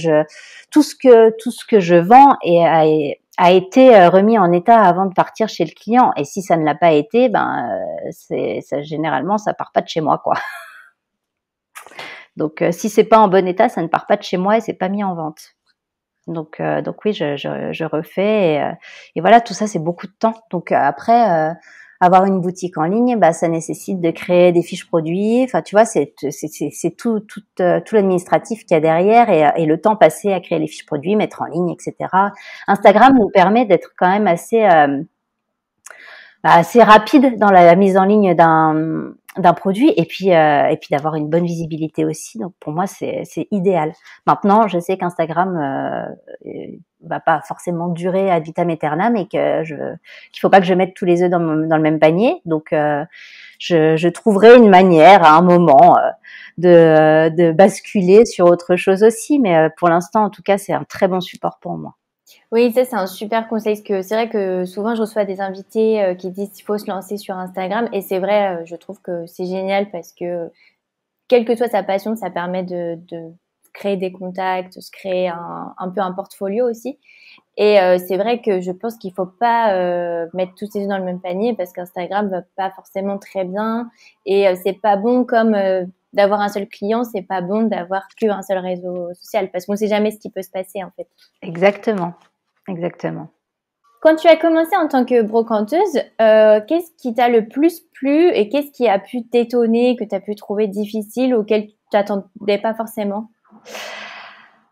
Tout ce que je vends a été remis en état avant de partir chez le client. Et si ça ne l'a pas été, généralement, ça part pas de chez moi, quoi. Donc, si c'est pas en bon état, ça ne part pas de chez moi et c'est pas mis en vente. Donc oui, je refais et voilà, tout ça c'est beaucoup de temps. Donc après, avoir une boutique en ligne, ça nécessite de créer des fiches produits. Enfin, tu vois, c'est tout l'administratif qu'il y a derrière et le temps passé à créer les fiches produits, mettre en ligne, etc. Instagram nous permet d'être quand même assez rapide dans la mise en ligne d'un produit et puis d'avoir une bonne visibilité aussi. Donc pour moi c'est idéal. Maintenant je sais qu'Instagram va pas forcément durer ad vitam aeternam et qu'il faut pas que je mette tous les œufs dans le même panier. Donc je trouverai une manière à un moment de basculer sur autre chose aussi, mais pour l'instant en tout cas c'est un très bon support pour moi. Oui, ça c'est un super conseil parce que c'est vrai que souvent je reçois des invités qui disent qu'il faut se lancer sur Instagram et c'est vrai, je trouve que c'est génial parce que quelle que soit sa passion, ça permet de créer des contacts, se créer un peu un portfolio aussi. Et c'est vrai que je pense qu'il faut pas mettre tous ses œufs dans le même panier parce qu'Instagram va pas forcément très bien et c'est pas bon comme d'avoir un seul client, c'est pas bon d'avoir qu'un seul réseau social parce qu'on sait jamais ce qui peut se passer en fait. Exactement, exactement. Quand tu as commencé en tant que brocanteuse, qu'est-ce qui t'a le plus plu et qu'est-ce qui a pu t'étonner, que tu as pu trouver difficile, auquel tu t'attendais pas forcément?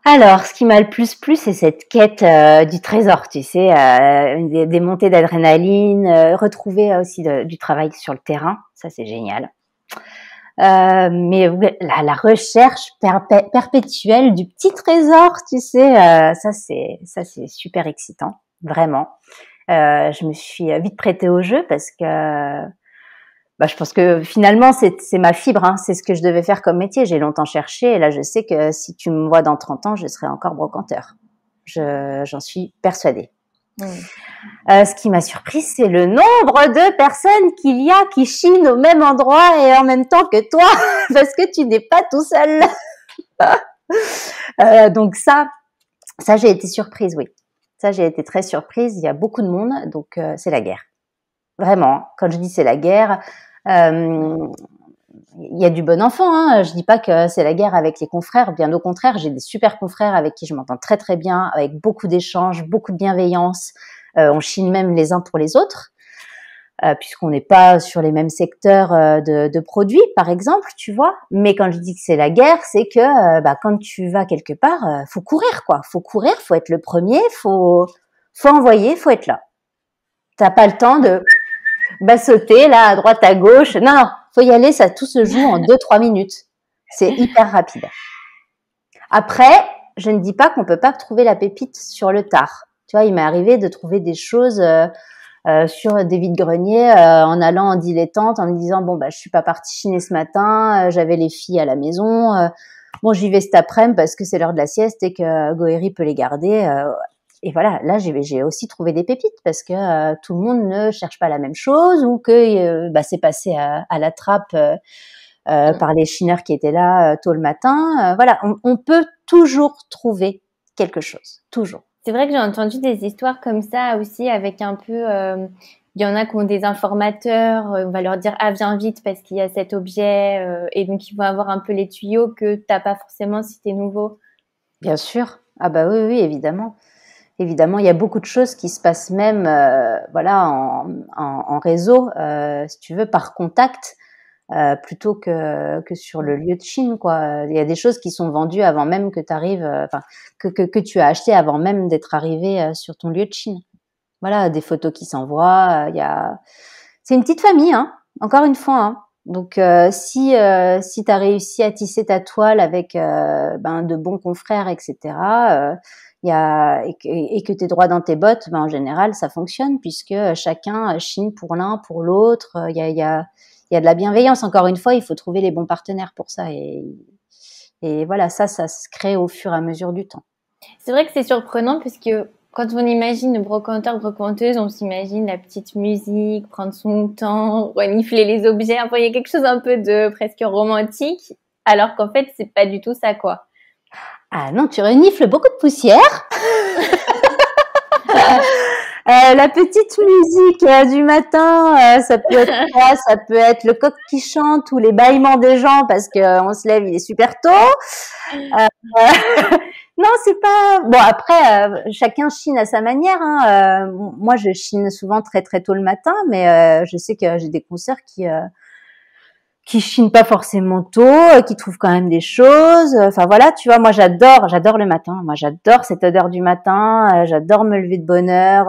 Alors, ce qui m'a le plus plu, c'est cette quête du trésor, tu sais, des montées d'adrénaline, retrouver aussi du travail sur le terrain, ça c'est génial. Mais la recherche perpétuelle du petit trésor, tu sais, ça c'est super excitant, vraiment. Je me suis vite prêtée au jeu parce que je pense que finalement c'est ma fibre, hein, c'est ce que je devais faire comme métier. J'ai longtemps cherché et là je sais que si tu me vois dans 30 ans, je serai encore brocanteur. J'en suis persuadée. Ce qui m'a surprise, c'est le nombre de personnes qu'il y a qui chinent au même endroit et en même temps que toi, parce que tu n'es pas tout seul. Donc ça j'ai été surprise, oui. Ça, j'ai été très surprise. Il y a beaucoup de monde, donc c'est la guerre. Vraiment, quand je dis c'est la guerre, il y a du bon enfant. Hein. Je dis pas que c'est la guerre avec les confrères. Bien au contraire, j'ai des super confrères avec qui je m'entends très très bien, avec beaucoup d'échanges, beaucoup de bienveillance. On chine même les uns pour les autres, puisqu'on n'est pas sur les mêmes secteurs de produits, par exemple, tu vois. Mais quand je dis que c'est la guerre, c'est que quand tu vas quelque part, faut courir, quoi. Faut courir, faut être le premier, faut envoyer, faut être là. T'as pas le temps de sauter là à droite à gauche. Non, faut y aller, ça tout se joue en 2-3 minutes. C'est hyper rapide. Après, je ne dis pas qu'on peut pas trouver la pépite sur le tard. Tu vois, il m'est arrivé de trouver des choses sur des vides-greniers en allant en dilettante, en me disant je suis pas partie chiner ce matin, j'avais les filles à la maison, j'y vais cet après-midi parce que c'est l'heure de la sieste et que Goéry peut les garder. Et voilà, là j'ai aussi trouvé des pépites parce que tout le monde ne cherche pas la même chose ou que c'est passé à la trappe par les chineurs qui étaient là tôt le matin. Voilà, on peut toujours trouver quelque chose, toujours. C'est vrai que j'ai entendu des histoires comme ça aussi avec un peu, il y en a qui ont des informateurs, on va leur dire ah viens vite parce qu'il y a cet objet et donc ils vont avoir un peu les tuyaux que t'as pas forcément si t'es nouveau. Bien sûr, ah oui évidemment. Évidemment, il y a beaucoup de choses qui se passent même en réseau, si tu veux, par contact, plutôt que sur le lieu de Chine, quoi. Il y a des choses qui sont vendues avant même que tu arrives, que tu as acheté avant même d'être arrivé sur ton lieu de Chine. Voilà, des photos qui s'envoient. C'est une petite famille, hein. Encore une fois, hein. Donc si tu as réussi à tisser ta toile avec de bons confrères, etc. Et que tu es droit dans tes bottes, en général, ça fonctionne puisque chacun chine pour l'un, pour l'autre. Il y a de la bienveillance. Encore une fois, il faut trouver les bons partenaires pour ça. Et voilà, ça se crée au fur et à mesure du temps. C'est vrai que c'est surprenant parce que quand on imagine brocanteur, brocanteuse, on s'imagine la petite musique, prendre son temps, renifler les objets. Enfin, il y a quelque chose un peu de presque romantique, alors qu'en fait, c'est pas du tout ça, quoi. Ah non, tu renifles beaucoup de poussière. La petite musique du matin, ça peut être quoi? Ça peut être le coq qui chante ou les bâillements des gens parce que on se lève, il est super tôt. Non, c'est pas. Bon, après, chacun chine à sa manière. Hein. Moi, je chine souvent très très tôt le matin, mais je sais que j'ai des consoeurs qui chinent pas forcément tôt, qui trouvent quand même des choses. Enfin voilà, tu vois, moi j'adore le matin. Moi j'adore cette odeur du matin. J'adore me lever de bonne heure.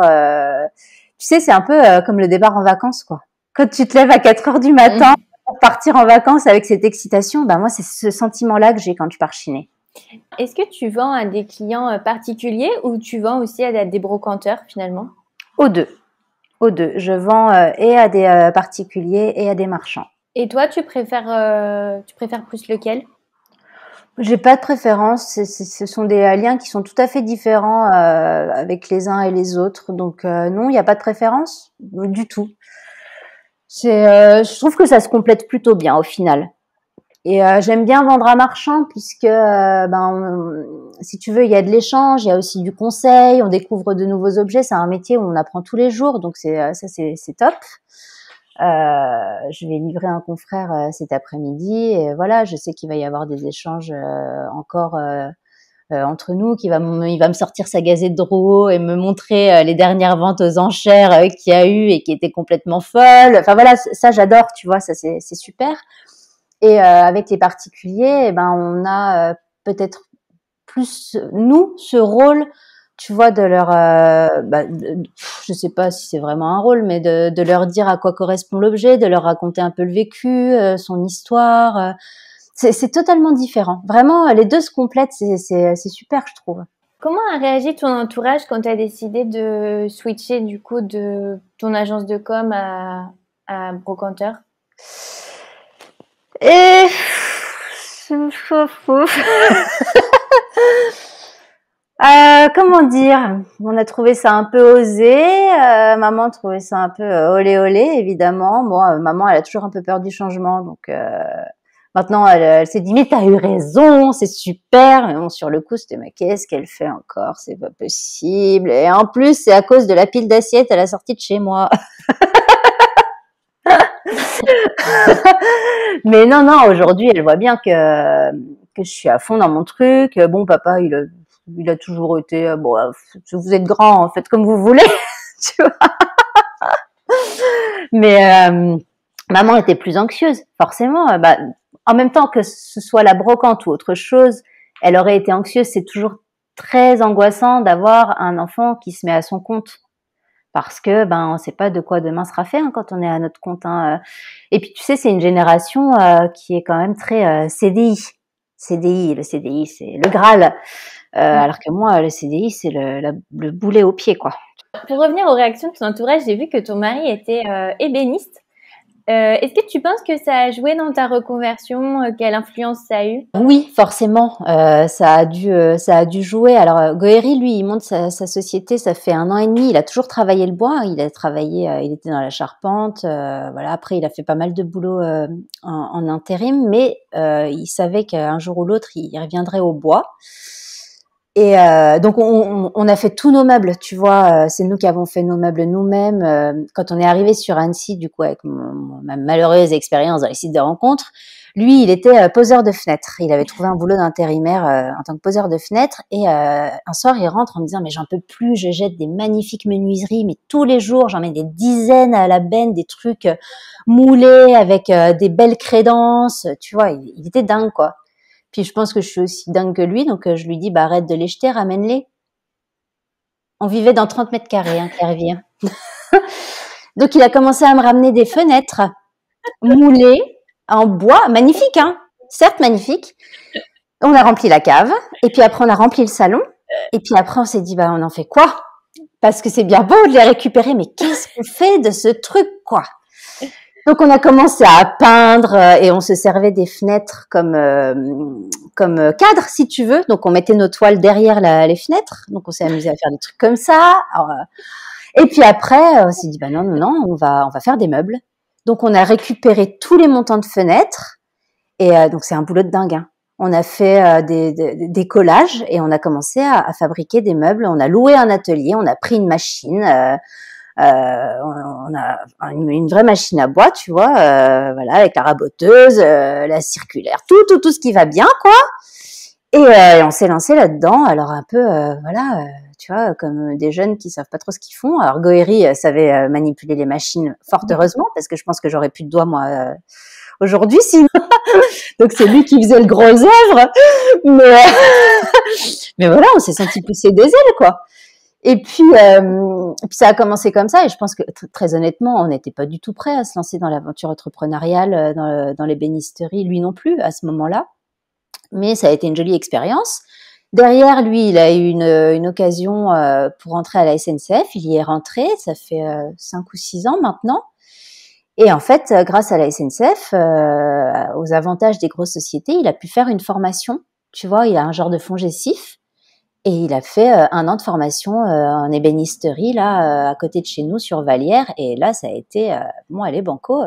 Tu sais, c'est un peu comme le départ en vacances, quoi. Quand tu te lèves à 4 heures du matin pour partir en vacances avec cette excitation, moi c'est ce sentiment-là que j'ai quand je pars chiner. Est-ce que tu vends à des clients particuliers ou tu vends aussi à des brocanteurs finalement? Aux deux. Je vends et à des particuliers et à des marchands. Et toi, tu préfères plus lequel? J'ai pas de préférence. Ce sont des liens qui sont tout à fait différents avec les uns et les autres. Donc non, il n'y a pas de préférence du tout. Je trouve que ça se complète plutôt bien au final. Et j'aime bien vendre à marchand puisque, si tu veux, il y a de l'échange, il y a aussi du conseil, on découvre de nouveaux objets. C'est un métier où on apprend tous les jours, donc c'est top. Je vais livrer un confrère cet après-midi et voilà, je sais qu'il va y avoir des échanges encore entre nous, il va me sortir sa gazette de Drouot et me montrer les dernières ventes aux enchères qu'il y a eu et qui étaient complètement folles. Enfin voilà, ça j'adore, tu vois, ça c'est super. Et avec les particuliers, eh ben on a peut-être plus nous ce rôle, tu vois, de leur, je sais pas si c'est vraiment un rôle, mais de leur dire à quoi correspond l'objet, de leur raconter un peu le vécu, son histoire. C'est totalement différent. Vraiment, les deux se complètent. C'est super, je trouve. Comment a réagi ton entourage quand tu as décidé de switcher du coup de ton agence de com à Brocanteur? Et comment dire? On a trouvé ça un peu osé. Maman trouvait ça un peu olé olé, évidemment. Bon, maman, elle a toujours un peu peur du changement, donc maintenant elle s'est dit mais t'as eu raison, c'est super. Mais bon, sur le coup, c'était mais qu'est-ce qu'elle fait encore? C'est pas possible. Et en plus, c'est à cause de la pile d'assiettes à la sortie de chez moi. Mais non, aujourd'hui, elle voit bien que je suis à fond dans mon truc. Bon, papa, il a toujours été, bon, vous êtes grand, faites comme vous voulez, tu vois. Mais maman était plus anxieuse, forcément. En même temps que ce soit la brocante ou autre chose, elle aurait été anxieuse. C'est toujours très angoissant d'avoir un enfant qui se met à son compte. Parce que on sait pas de quoi demain sera fait quand on est à notre compte. Et puis tu sais, c'est une génération qui est quand même très CDI. Le CDI, c'est le Graal. Alors que moi, le CDI, c'est le boulet au pied, quoi. Pour revenir aux réactions de ton entourage, j'ai vu que ton mari était ébéniste. Est-ce que tu penses que ça a joué dans ta reconversion? Quelle influence ça a eu? Oui, forcément, ça a dû jouer. Alors Goëri, lui, il monte sa société, ça fait 1 an et demi. Il a toujours travaillé le bois. Il a travaillé, il était dans la charpente. Voilà. Après, il a fait pas mal de boulot en intérim, mais il savait qu'un jour ou l'autre, il reviendrait au bois. Et donc on a fait tous nos meubles, tu vois. C'est nous qui avons fait nos meubles nous-mêmes. Quand on est arrivé sur Annecy, du coup, avec ma malheureuse expérience dans les sites de rencontres, lui, il était poseur de fenêtres. Il avait trouvé un boulot d'intérimaire en tant que poseur de fenêtres. Et un soir, il rentre en me disant mais j'en peux plus, je jette des magnifiques menuiseries, mais tous les jours, j'en mets des dizaines à la benne, des trucs moulés avec des belles crédences. Tu vois, il était dingue, quoi. Puis je pense que je suis aussi dingue que lui, donc je lui dis arrête de les jeter, ramène-les. On vivait dans 30 mètres carrés, Clairvy. Donc il a commencé à me ramener des fenêtres moulées en bois, magnifiques, certes magnifiques. On a rempli la cave, et puis après on a rempli le salon, et puis après on s'est dit on en fait quoi? Parce que c'est bien beau de les récupérer, mais qu'est-ce qu'on fait de ce truc, quoi? Donc on a commencé à peindre et on se servait des fenêtres comme cadre, si tu veux. Donc on mettait nos toiles derrière les fenêtres. Donc on s'est amusé à faire des trucs comme ça. Alors, et puis après on s'est dit non, on va faire des meubles. Donc on a récupéré tous les montants de fenêtres et donc c'est un boulot de dingue. On a fait des collages et on a commencé à fabriquer des meubles. On a loué un atelier, on a pris une machine. On a une vraie machine à bois, tu vois, voilà, avec la raboteuse, la circulaire, tout ce qui va bien, quoi. Et on s'est lancé là-dedans. Alors un peu, voilà, tu vois, comme des jeunes qui savent pas trop ce qu'ils font. Alors Goëri savait manipuler les machines, fort heureusement, parce que je pense que j'aurais plus de doigts moi aujourd'hui, sinon. Donc c'est lui qui faisait le gros œuvre. Mais voilà, on s'est senti pousser des ailes, quoi. Et puis ça a commencé comme ça, et je pense que très honnêtement, on n'était pas du tout prêt à se lancer dans l'aventure entrepreneuriale, dans l'ébénisterie, lui non plus à ce moment-là. Mais ça a été une jolie expérience. Derrière, lui, il a eu une occasion pour rentrer à la SNCF. Il y est rentré, ça fait 5 ou 6 ans maintenant. Et en fait, grâce à la SNCF, aux avantages des grosses sociétés, il a pu faire une formation. Tu vois, il a un genre de FONGECIF. Et il a fait 1 an de formation en ébénisterie, là, à côté de chez nous, sur Vallière. Et là, ça a été, bon, allez, banco,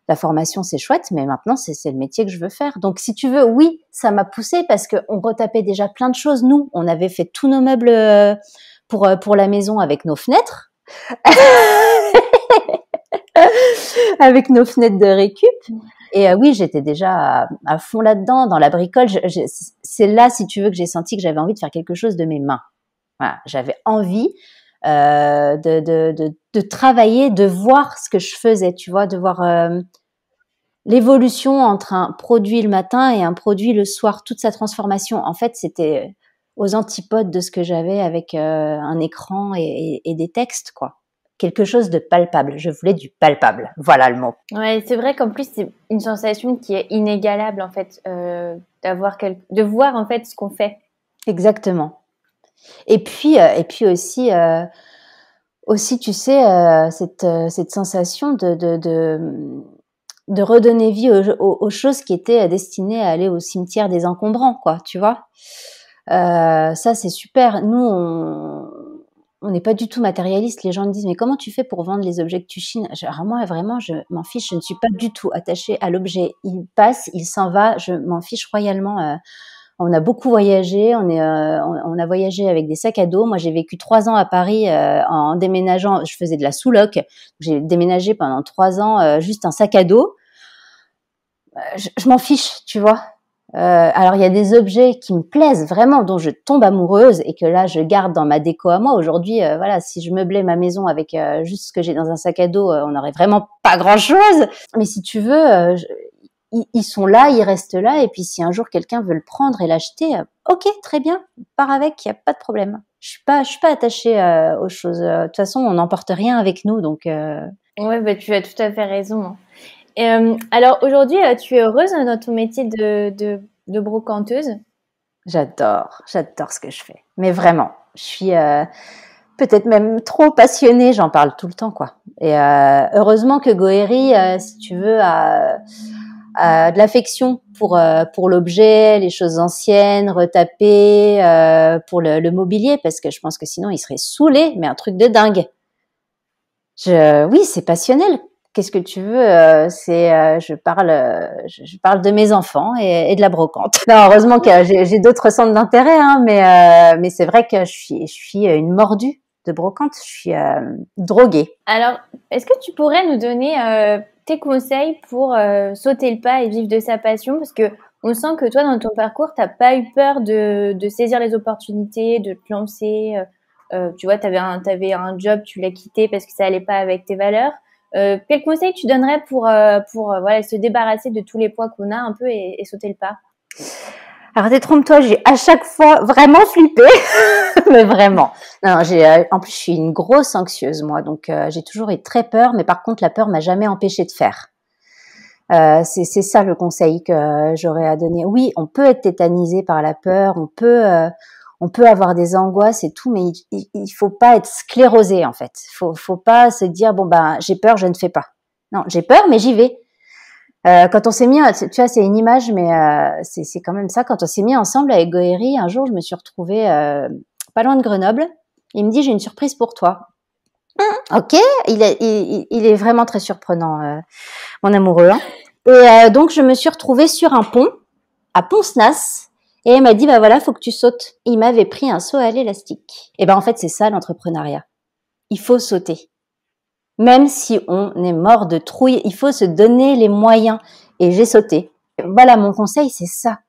la formation c'est chouette, mais maintenant c'est le métier que je veux faire. Donc si tu veux, oui, ça m'a poussée parce que on retapait déjà plein de choses. Nous, on avait fait tous nos meubles pour la maison avec nos fenêtres, avec nos fenêtres de récup. Et oui, j'étais déjà à fond là-dedans, dans la bricole. C'est là, si tu veux, que j'ai senti que j'avais envie de faire quelque chose de mes mains. Voilà, j'avais envie de travailler, de voir ce que je faisais, tu vois, de voir l'évolution entre un produit le matin et un produit le soir, toute sa transformation. En fait, c'était aux antipodes de ce que j'avais avec un écran et des textes, quoi. Quelque chose de palpable. Je voulais du palpable. Voilà le mot. Ouais, c'est vrai qu'en plus c'est une sensation qui est inégalable en fait, de voir en fait ce qu'on fait. Exactement. Et puis aussi, tu sais, cette sensation de redonner vie aux choses qui étaient destinées à aller au cimetière des encombrants, quoi, tu vois. Ça, c'est super. Nous, on n'est pas du tout matérialiste. Les gens me disent, mais comment tu fais pour vendre les objets que tu chines? Moi, vraiment, je m'en fiche. Je ne suis pas du tout attachée à l'objet. Il passe, il s'en va. Je m'en fiche royalement. On a beaucoup voyagé. On a voyagé avec des sacs à dos. Moi, j'ai vécu 3 ans à Paris en déménageant. Je faisais de la sous-loc. J'ai déménagé pendant 3 ans, juste un sac à dos. Je m'en fiche, tu vois. Alors il y a des objets qui me plaisent vraiment, dont je tombe amoureuse et que là je garde dans ma déco à moi. Aujourd'hui, voilà, si je meublais ma maison avec juste ce que j'ai dans un sac à dos, on n'aurait vraiment pas grand-chose. Mais si tu veux, ils sont là, ils restent là. Et puis si un jour quelqu'un veut le prendre et l'acheter, ok, très bien, pars avec, il y a pas de problème. Je suis pas attachée aux choses. De toute façon, on n'emporte rien avec nous, donc. Ouais, bah tu as tout à fait raison. Et, alors aujourd'hui, tu es heureuse dans ton métier de brocanteuse? J'adore ce que je fais. Mais vraiment, je suis peut-être même trop passionnée, j'en parle tout le temps, quoi. Et heureusement que Goëri, si tu veux, a de l'affection pour l'objet, les choses anciennes, retapées, pour le mobilier, parce que je pense que sinon il serait saoulé, mais un truc de dingue. Oui, c'est passionnel. Qu'est-ce que tu veux je parle de mes enfants et de la brocante. Non, heureusement que j'ai d'autres centres d'intérêt, hein, mais c'est vrai que je suis une mordue de brocante. Je suis droguée. Alors, est-ce que tu pourrais nous donner tes conseils pour sauter le pas et vivre de sa passion? Parce que on sent que toi, dans ton parcours, t'as pas eu peur de saisir les opportunités, de te lancer. Tu vois, t'avais un job, tu l'as quitté parce que ça allait pas avec tes valeurs. Quel conseil tu donnerais pour voilà, se débarrasser de tous les poids qu'on a un peu et sauter le pas? Alors détrompe-toi, j'ai à chaque fois vraiment flippé, mais vraiment. Non, en plus je suis une grosse anxieuse moi, donc j'ai toujours eu très peur, mais par contre la peur m'a jamais empêchée de faire. C'est ça le conseil que j'aurais à donner. Oui, on peut être tétanisé par la peur, on peut avoir des angoisses et tout, mais il faut pas être sclérosé en fait. Faut pas se dire bon ben j'ai peur, je ne fais pas. Non, j'ai peur, mais j'y vais. Quand on s'est mis, tu vois, c'est une image, mais c'est quand même ça. Quand on s'est mis ensemble avec Goëri, un jour, je me suis retrouvée pas loin de Grenoble. Il me dit, j'ai une surprise pour toi. Ok, il est vraiment très surprenant, mon amoureux. Hein. Et donc, je me suis retrouvée sur un pont, à Pont-Snas, et il m'a dit, bah voilà, faut que tu sautes. Il m'avait pris un saut à l'élastique. Et ben en fait, c'est ça l'entrepreneuriat. Il faut sauter. Même si on est mort de trouille, il faut se donner les moyens. Et j'ai sauté. Voilà, mon conseil, c'est ça.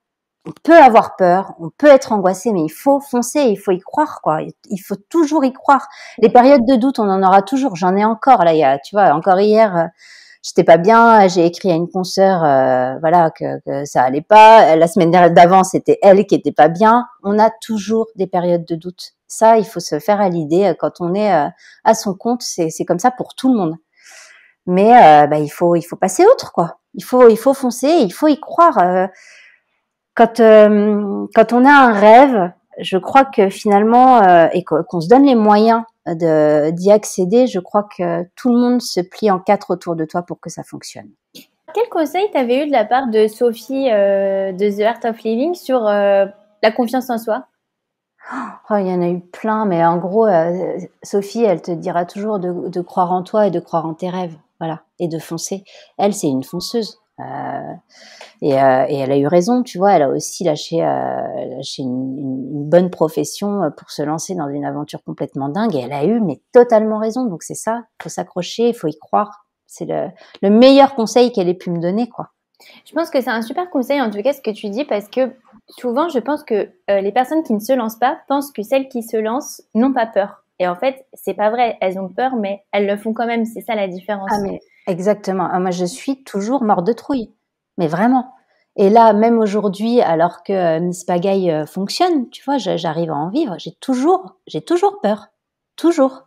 On peut avoir peur, on peut être angoissé, mais il faut foncer, il faut y croire, quoi. Il faut toujours y croire. Les périodes de doute, on en aura toujours. J'en ai encore, là, tu vois, encore hier, j'étais pas bien, j'ai écrit à une consoeur, voilà, que ça allait pas. La semaine d'avant, c'était elle qui était pas bien. On a toujours des périodes de doute. Ça, il faut se faire à l'idée quand on est à son compte. C'est comme ça pour tout le monde. Mais il faut passer outre, quoi. Il faut foncer, il faut y croire. Quand on a un rêve, je crois que finalement et qu'on se donne les moyens d'y accéder, je crois que tout le monde se plie en 4 autour de toi pour que ça fonctionne. Quel conseil t'avais eu de la part de Sophie de The Art of Living sur la confiance en soi? Oh, il y en a eu plein, mais en gros, Sophie, elle te dira toujours de croire en toi et de croire en tes rêves. voilà, et de foncer. Elle, c'est une fonceuse. Et elle a eu raison, tu vois, elle a aussi lâché une bonne profession pour se lancer dans une aventure complètement dingue, et elle a eu mais totalement raison. Donc c'est ça, faut s'accrocher, il faut y croire. C'est le meilleur conseil qu'elle ait pu me donner, quoi. Je pense que c'est un super conseil, en tout cas, ce que tu dis, parce que souvent, je pense que les personnes qui ne se lancent pas pensent que celles qui se lancent n'ont pas peur. Et en fait, c'est pas vrai. Elles ont peur, mais elles le font quand même. C'est ça la différence. Ah, mais exactement. Moi, je suis toujours morte de trouille. Mais vraiment. Et là, même aujourd'hui, alors que Miss Pagaille fonctionne, tu vois, j'arrive à en vivre. J'ai toujours peur. Toujours.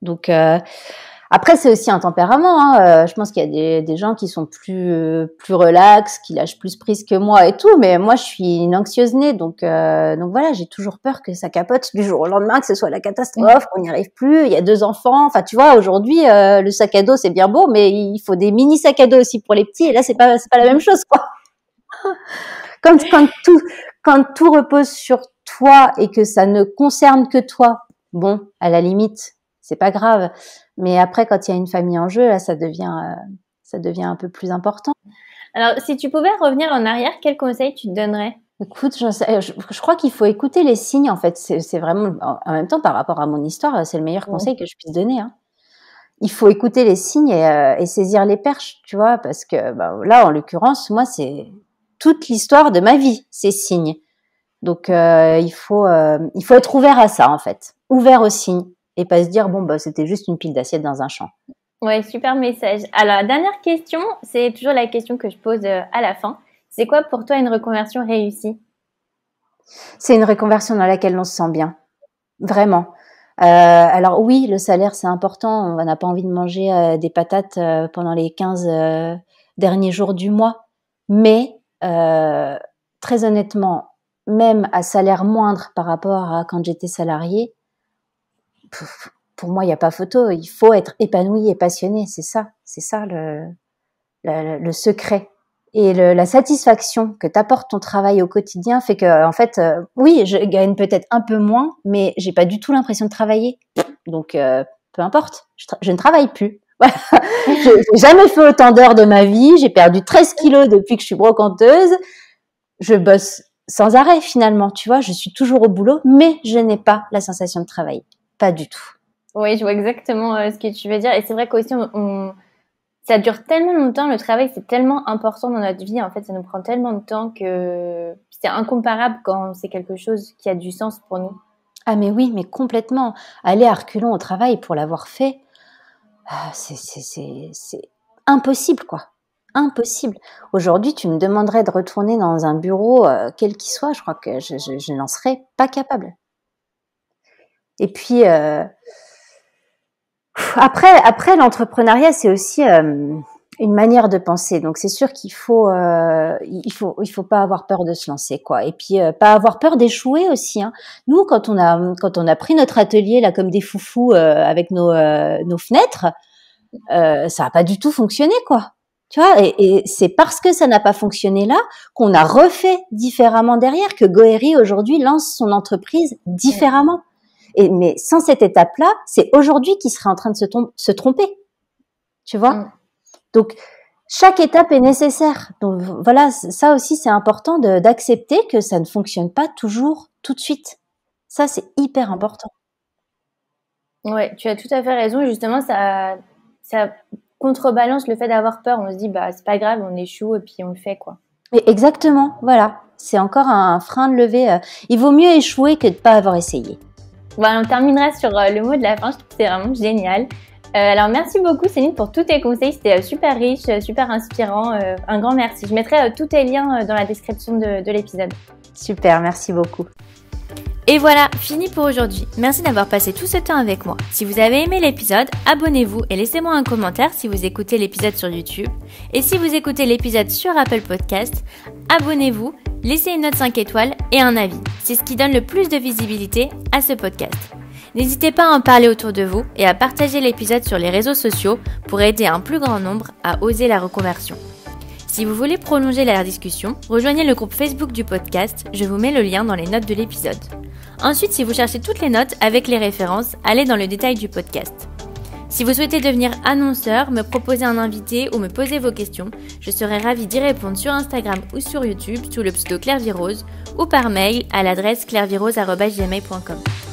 Donc, après, c'est aussi un tempérament. Hein. Je pense qu'il y a des gens qui sont plus relax, qui lâchent plus prise que moi et tout. Mais moi, je suis une anxieuse née, donc voilà, j'ai toujours peur que ça capote du jour au lendemain, que ce soit la catastrophe, qu'on n'y arrive plus. Il y a 2 enfants. Enfin, tu vois, aujourd'hui, le sac à dos c'est bien beau, mais il faut des mini sacs à dos aussi pour les petits. Et là, c'est pas la même chose, quoi. Quand tout repose sur toi et que ça ne concerne que toi, bon, à la limite, c'est pas grave. Mais après, quand il y a une famille en jeu, là, ça devient un peu plus important. Alors, si tu pouvais revenir en arrière, quel conseil tu te donnerais? Écoute, je crois qu'il faut écouter les signes, en fait. C'est vraiment, en même temps, par rapport à mon histoire, c'est le meilleur conseil que je puisse donner, hein. Il faut écouter les signes et saisir les perches, tu vois, parce que là, en l'occurrence, moi, c'est toute l'histoire de ma vie, ces signes. Donc, il faut être ouvert à ça, en fait. Ouvert aux signes. Et pas se dire, c'était juste une pile d'assiettes dans un champ. Ouais, super message. Alors, la dernière question, c'est toujours la question que je pose à la fin. C'est quoi pour toi une reconversion réussie? C'est une reconversion dans laquelle on se sent bien. Vraiment. Alors oui, le salaire, c'est important. On n'a pas envie de manger des patates pendant les 15 derniers jours du mois. Mais, très honnêtement, même à salaire moindre par rapport à quand j'étais salariée, pour moi, il n'y a pas photo. Il faut être épanoui et passionné. C'est ça le secret. Et la satisfaction que t'apporte ton travail au quotidien fait que, en fait, oui, je gagne peut-être un peu moins, mais j'ai pas du tout l'impression de travailler. Donc, peu importe. Je ne travaille plus. Voilà. J'ai jamais fait autant d'heures de ma vie. J'ai perdu 13 kilos depuis que je suis brocanteuse. Je bosse sans arrêt, finalement. Tu vois, je suis toujours au boulot, mais je n'ai pas la sensation de travailler. Pas du tout. Oui, je vois exactement ce que tu veux dire. Et c'est vrai qu'aussi, ça dure tellement longtemps. Le travail, c'est tellement important dans notre vie. En fait, ça nous prend tellement de temps que c'est incomparable quand c'est quelque chose qui a du sens pour nous. Ah mais oui, mais complètement. Aller à reculons au travail pour l'avoir fait, c'est impossible, quoi. Impossible. Aujourd'hui, tu me demanderais de retourner dans un bureau, quel qu'il soit, je crois que je n'en serais pas capable. Et puis après l'entrepreneuriat, c'est aussi une manière de penser. Donc c'est sûr qu'il faut pas avoir peur de se lancer, quoi. Et puis pas avoir peur d'échouer aussi, hein. Nous, quand on a pris notre atelier là comme des foufous avec nos fenêtres, ça a pas du tout fonctionné, quoi. Tu vois, et c'est parce que ça n'a pas fonctionné là qu'on a refait différemment derrière, que Goerri aujourd'hui lance son entreprise différemment. Mais sans cette étape-là, c'est aujourd'hui qu'il serait en train de se tromper. Tu vois? Donc, chaque étape est nécessaire. Donc, voilà, ça aussi, c'est important d'accepter que ça ne fonctionne pas toujours tout de suite. Ça, c'est hyper important. Ouais, tu as tout à fait raison. Justement, ça contrebalance le fait d'avoir peur. On se dit, c'est pas grave, on échoue et puis on le fait, quoi. Mais exactement, voilà. C'est encore un frein de lever. Il vaut mieux échouer que de pas avoir essayé. On terminera sur le mot de la fin. Je trouve que c'est vraiment génial. Alors, merci beaucoup, Céline, pour tous tes conseils. C'était super riche, super inspirant. Un grand merci. Je mettrai tous tes liens dans la description de l'épisode. Super, merci beaucoup. Et voilà, fini pour aujourd'hui. Merci d'avoir passé tout ce temps avec moi. Si vous avez aimé l'épisode, abonnez-vous et laissez-moi un commentaire si vous écoutez l'épisode sur YouTube. Et si vous écoutez l'épisode sur Apple Podcast, abonnez-vous, laissez une note 5 étoiles et un avis. C'est ce qui donne le plus de visibilité à ce podcast. N'hésitez pas à en parler autour de vous et à partager l'épisode sur les réseaux sociaux pour aider un plus grand nombre à oser la reconversion. Si vous voulez prolonger la discussion, rejoignez le groupe Facebook du podcast, je vous mets le lien dans les notes de l'épisode. Ensuite, si vous cherchez toutes les notes avec les références, allez dans le détail du podcast. Si vous souhaitez devenir annonceur, me proposer un invité ou me poser vos questions, je serai ravie d'y répondre sur Instagram ou sur YouTube sous le pseudo Claire Virose ou par mail à l'adresse clairevirose@gmail.com.